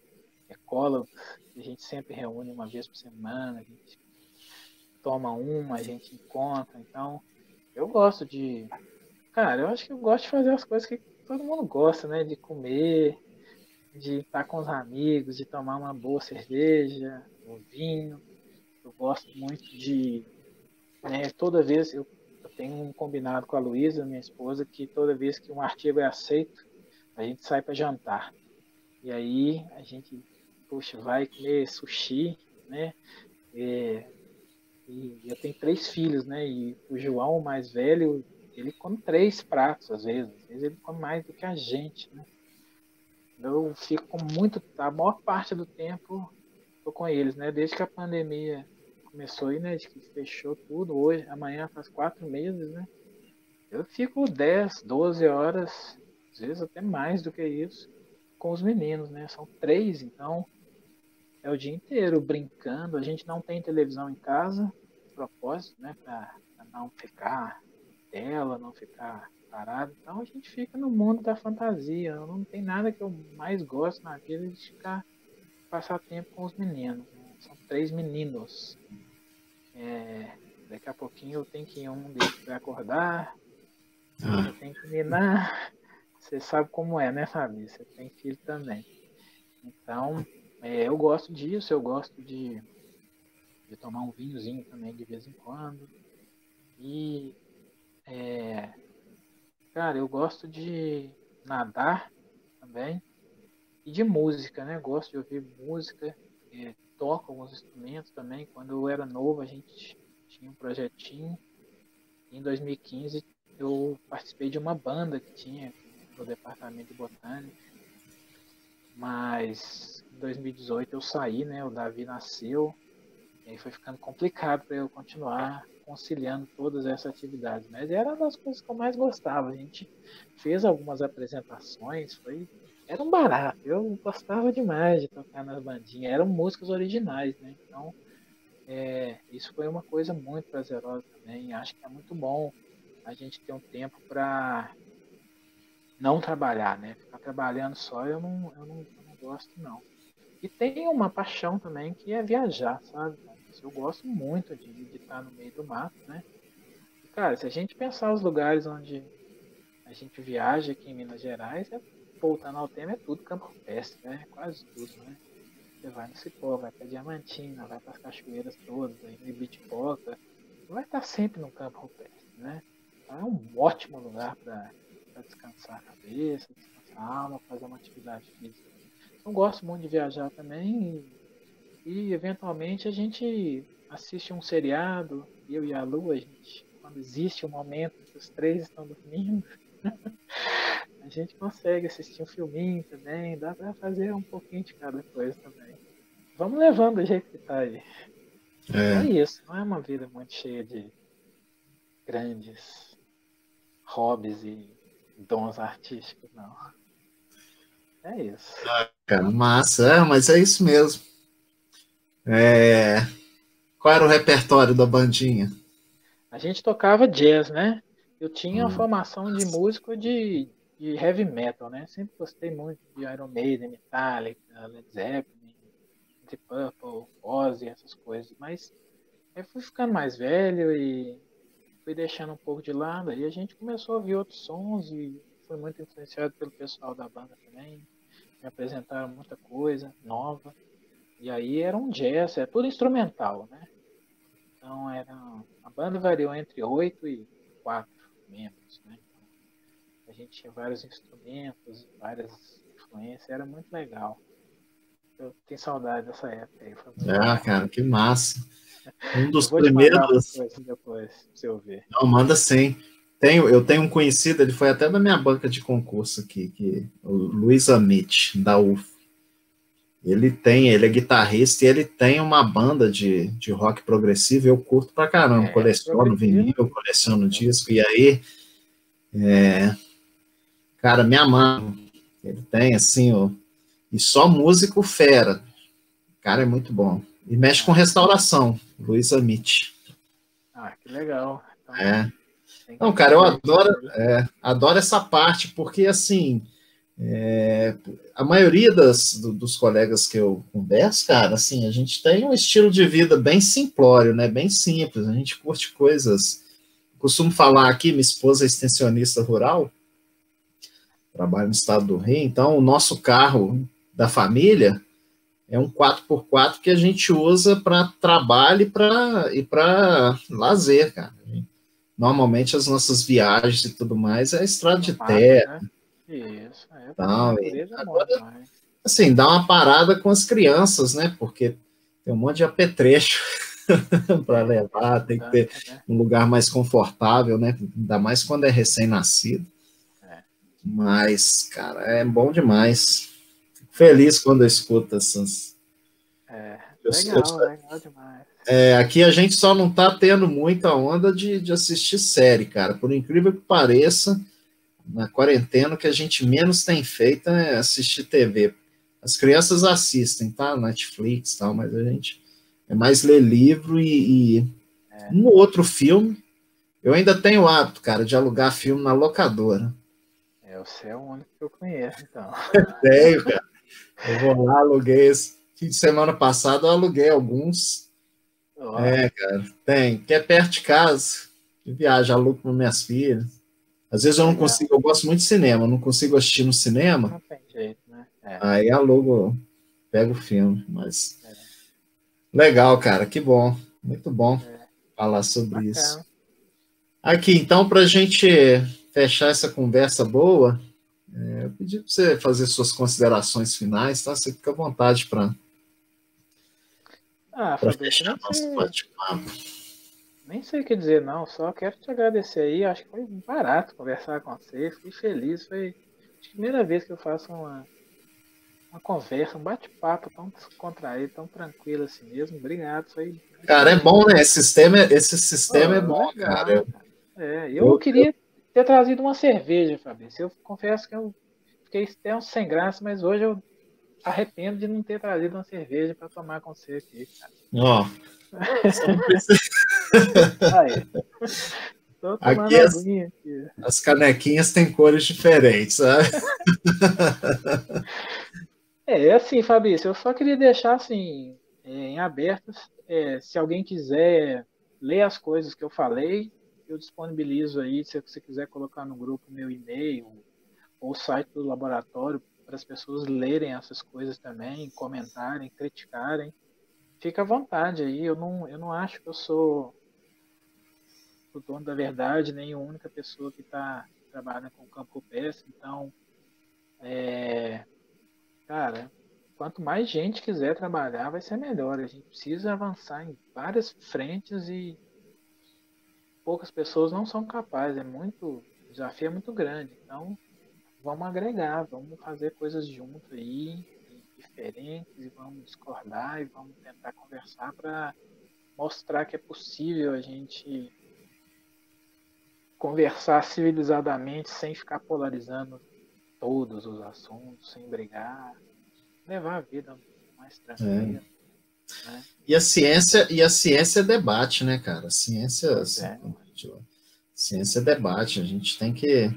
B: ecólogos, que a gente sempre reúne uma vez por semana, a gente toma uma, a gente encontra. Então, eu gosto de. Cara, eu acho que eu gosto de fazer as coisas que todo mundo gosta, né? De comer, de estar com os amigos, de tomar uma boa cerveja, um vinho. Eu gosto muito de, né, toda vez eu tenho um combinado com a Luísa, minha esposa, que toda vez que um artigo é aceito, a gente sai para jantar. E aí a gente, puxa, vai comer sushi, né? É, e eu tenho três filhos, né? E o João, o mais velho, ele come três pratos às vezes ele come mais do que a gente, né? Eu fico com muito, a maior parte do tempo tô com eles, né? Desde que a pandemia começou aí, né? De que fechou tudo, hoje, amanhã faz 4 meses, né? Eu fico 10, 12 horas, às vezes até mais do que isso, com os meninos, né? São três, então é o dia inteiro brincando. A gente não tem televisão em casa, de propósito, né? Para não ficar tela, não ficar parado. Então a gente fica no mundo da fantasia. Não tem nada que eu mais gosto na vida de ficar passar tempo com os meninos, né? São três meninos. Daqui a pouquinho eu tenho que ir, um deles vai acordar,
A: Ah,
B: eu tenho que ninar. Você sabe como é, né, Fabi? Você tem filho também. Então, eu gosto disso, eu gosto de tomar um vinhozinho também de vez em quando. E, é, cara, eu gosto de nadar também e de música, né? Gosto de ouvir música, toco alguns instrumentos também. Quando eu era novo, a gente tinha um projetinho. Em 2015, eu participei de uma banda que tinha no departamento de botânica, mas em 2018 eu saí, né? O Davi nasceu. E aí foi ficando complicado para eu continuar conciliando todas essas atividades. Mas era uma das coisas que eu mais gostava. A gente fez algumas apresentações, era um barato. Eu gostava demais de tocar nas bandinhas. Eram músicas originais, né? Então, isso foi uma coisa muito prazerosa também. Acho que é muito bom a gente ter um tempo para não trabalhar, né? Ficar trabalhando só, eu não gosto, não. E tem uma paixão também que é viajar, sabe? Eu gosto muito de estar no meio do mato, né? E, cara, se a gente pensar os lugares onde a gente viaja aqui em Minas Gerais, voltando ao tema, é tudo campo rupestre, né? Quase tudo, né? Você vai no Cipó, vai para Diamantina, vai para as cachoeiras todas, aí no Ibitipoca, vai estar sempre no campo rupestre, né? Então é um ótimo lugar para descansar a cabeça, descansar a alma, fazer uma atividade física. Eu gosto muito de viajar também e eventualmente a gente assiste um seriado, eu e a Lu, a gente, quando existe um momento que os três estão dormindo, a gente consegue assistir um filminho também, dá para fazer um pouquinho de cada coisa também. Vamos levando do jeito que tá aí. É
A: é.
B: isso, não é uma vida muito cheia de grandes hobbies e dons artísticos, não. É isso.
A: Cara, massa, mas é isso mesmo. É, qual era o repertório da bandinha?
B: A gente tocava jazz, né? Eu tinha a
A: Hum,
B: formação de músico de heavy metal, né? Sempre gostei muito de Iron Maiden, Metallica, Led Zeppelin, Deep Purple, Ozzy, essas coisas. Mas eu fui ficando mais velho e fui deixando um pouco de lado. Aí a gente começou a ouvir outros sons e fui muito influenciado pelo pessoal da banda também. Me apresentaram muita coisa nova. E aí era um jazz, é tudo instrumental, né? Então a banda variou entre 8 e 4 membros, né? Então, a gente tinha vários instrumentos, várias influências, era muito legal. Eu tenho saudade dessa época aí. Foi muito
A: Ah,
B: legal.
A: cara, que massa. Um
B: Eu
A: dos
B: vou te mandar uma
A: primeiros.
B: coisa depois, pra você ouvir.
A: Não, manda sim. Eu tenho um conhecido, ele foi até da minha banca de concurso aqui, o Luiz Amit, da UF. Ele é guitarrista e ele tem uma banda de rock progressivo, eu curto pra caramba, coleciono vinil,
B: Progressivo.
A: coleciono disco, e aí, cara, me amarro. Ele tem, assim, e só músico fera. O cara é muito bom. E mexe com restauração, Luiz Amit.
B: Que legal. Então,
A: É.
B: tem que
A: Não, cara, eu
B: ver isso
A: adoro,
B: aí.
A: adoro essa parte, porque, assim, a maioria dos colegas que eu converso, cara, assim, a gente tem um estilo de vida bem simplório, né? Bem simples. A gente curte coisas. Costumo falar aqui, minha esposa é extensionista rural, trabalha no estado do Rio, então o nosso carro da família é um 4x4 que a gente usa para trabalho e para lazer, cara. Normalmente as nossas viagens e tudo mais é estrada
B: No
A: de
B: mato,
A: terra
B: né? Isso. Pra
A: tal.
B: natureza é bom demais.
A: Assim, dá uma parada com as crianças, né? Porque tem um monte de apetrecho para levar, tem que ter
B: Mudança, né?
A: um lugar mais confortável, né? Ainda mais quando é recém-nascido.
B: É.
A: Mas, cara, é bom demais. Fico feliz quando eu escuto essas.
B: Legal demais.
A: Aqui a gente só não tá tendo muita onda de assistir série, cara. Por incrível que pareça, na quarentena o que a gente menos tem feito é assistir TV. As crianças assistem, tá? Netflix e tal, mas a gente é mais ler livro e um ou outro filme. Eu ainda tenho o hábito, cara, de alugar filme na locadora.
B: Você é o único que eu conheço, então.
A: Tenho, cara. Eu vou lá, aluguei esse. Fim de semana passado eu aluguei alguns.
B: Ó,
A: Cara, tem. Que é perto de casa. De viagem, alugo para minhas filhas. Às vezes eu não
B: legal.
A: consigo, eu gosto muito de cinema, eu não consigo assistir no cinema,
B: Não tem jeito, né?
A: aí alugo, pego o filme. Mas legal, cara, que bom. Muito bom falar sobre isso.
B: Bacana.
A: Aqui, então, para a gente fechar essa conversa boa, eu pedi para você fazer suas considerações finais, tá? Você fica à vontade para
B: Fabrício,
A: fechar nosso bate-papo.
B: nem sei o que dizer, não. Só quero te agradecer aí. Acho que foi barato conversar com você. Fiquei feliz. Foi a primeira vez que eu faço uma conversa, um bate-papo tão descontraído, tão tranquilo assim mesmo. Obrigado. Foi
A: Cara, é
B: excelente.
A: bom, né? Esse sistema é bom,
B: Legal,
A: cara.
B: cara. Eu queria ter trazido uma cerveja, Fabrício. Eu confesso que eu fiquei até um sem graça, mas hoje eu arrependo de não ter trazido uma cerveja para tomar com você aqui, cara.
A: Ó, você não precisa...
B: Aí, tô tomando
A: Aqui
B: aguinha aqui.
A: as canequinhas têm cores diferentes, sabe?
B: Assim, Fabrício, eu só queria deixar assim, em aberto, se alguém quiser ler as coisas que eu falei, eu disponibilizo aí, se você quiser colocar no grupo meu e-mail ou o site do laboratório para as pessoas lerem essas coisas também, comentarem, criticarem. Fica à vontade aí, eu não acho que eu sou o dono da verdade, nem a única pessoa que está trabalhando com campo rupestre, então, cara, quanto mais gente quiser trabalhar, vai ser melhor. A gente precisa avançar em várias frentes e poucas pessoas não são capazes. O desafio é muito grande. Então, vamos agregar, vamos fazer coisas juntos aí, diferentes, e vamos discordar e vamos tentar conversar para mostrar que é possível a gente conversar civilizadamente sem ficar polarizando todos os assuntos, sem brigar, levar a vida mais tranquila, né?
A: E a ciência é debate, né, cara? A ciência,
B: Pois
A: assim,
B: é.
A: ciência é debate. A gente tem que,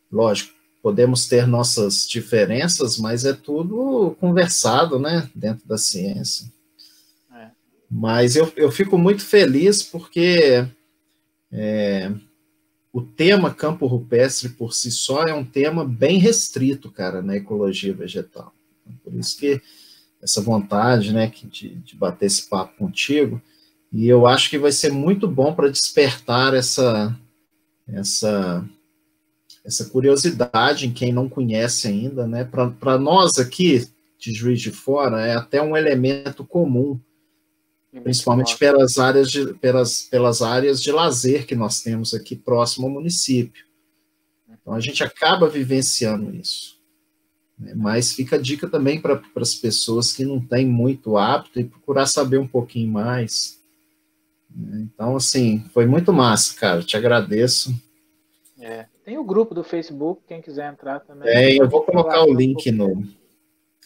A: lógico, podemos ter nossas diferenças, mas é tudo conversado, né, dentro da ciência.
B: É.
A: Mas eu fico muito feliz porque o tema campo rupestre por si só é um tema bem restrito, cara, na ecologia vegetal. Por isso que essa vontade, né, de bater esse papo contigo, e eu acho que vai ser muito bom para despertar essa, essa curiosidade em quem não conhece ainda, né? Para nós aqui, de Juiz de Fora é até um elemento comum, principalmente
B: Nossa.
A: pelas áreas de lazer que nós temos aqui próximo ao município. Então, a gente acaba vivenciando isso. Né? Mas fica a dica também para as pessoas que não têm muito hábito e procurar saber um pouquinho mais. Né? Então, assim, foi muito massa, cara. Te agradeço.
B: Tem o grupo do Facebook, quem quiser entrar também.
A: Eu vou colocar o link
B: um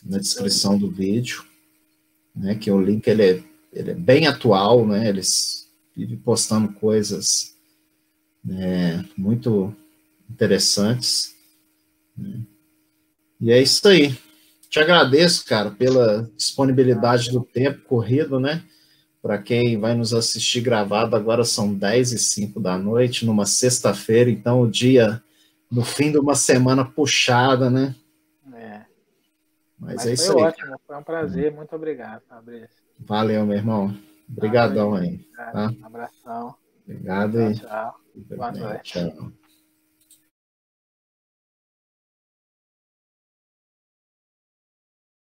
A: na descrição do vídeo, né, que o link ele é bem atual, né, eles vivem postando coisas, né, muito interessantes, né, e é isso aí. Te agradeço, cara, pela disponibilidade do tempo corrido, né, para quem vai nos assistir gravado, agora são 10h05 da noite, numa sexta-feira, então o dia no fim de uma semana puxada, né? Mas é isso
B: foi
A: aí.
B: Ótimo, foi um prazer, muito obrigado, Fabrício.
A: Valeu, meu irmão. Obrigadão aí. Tá?
B: Um abração.
A: Obrigado
B: Tchau,
A: aí.
B: tchau. Boa noite.
A: Tchau.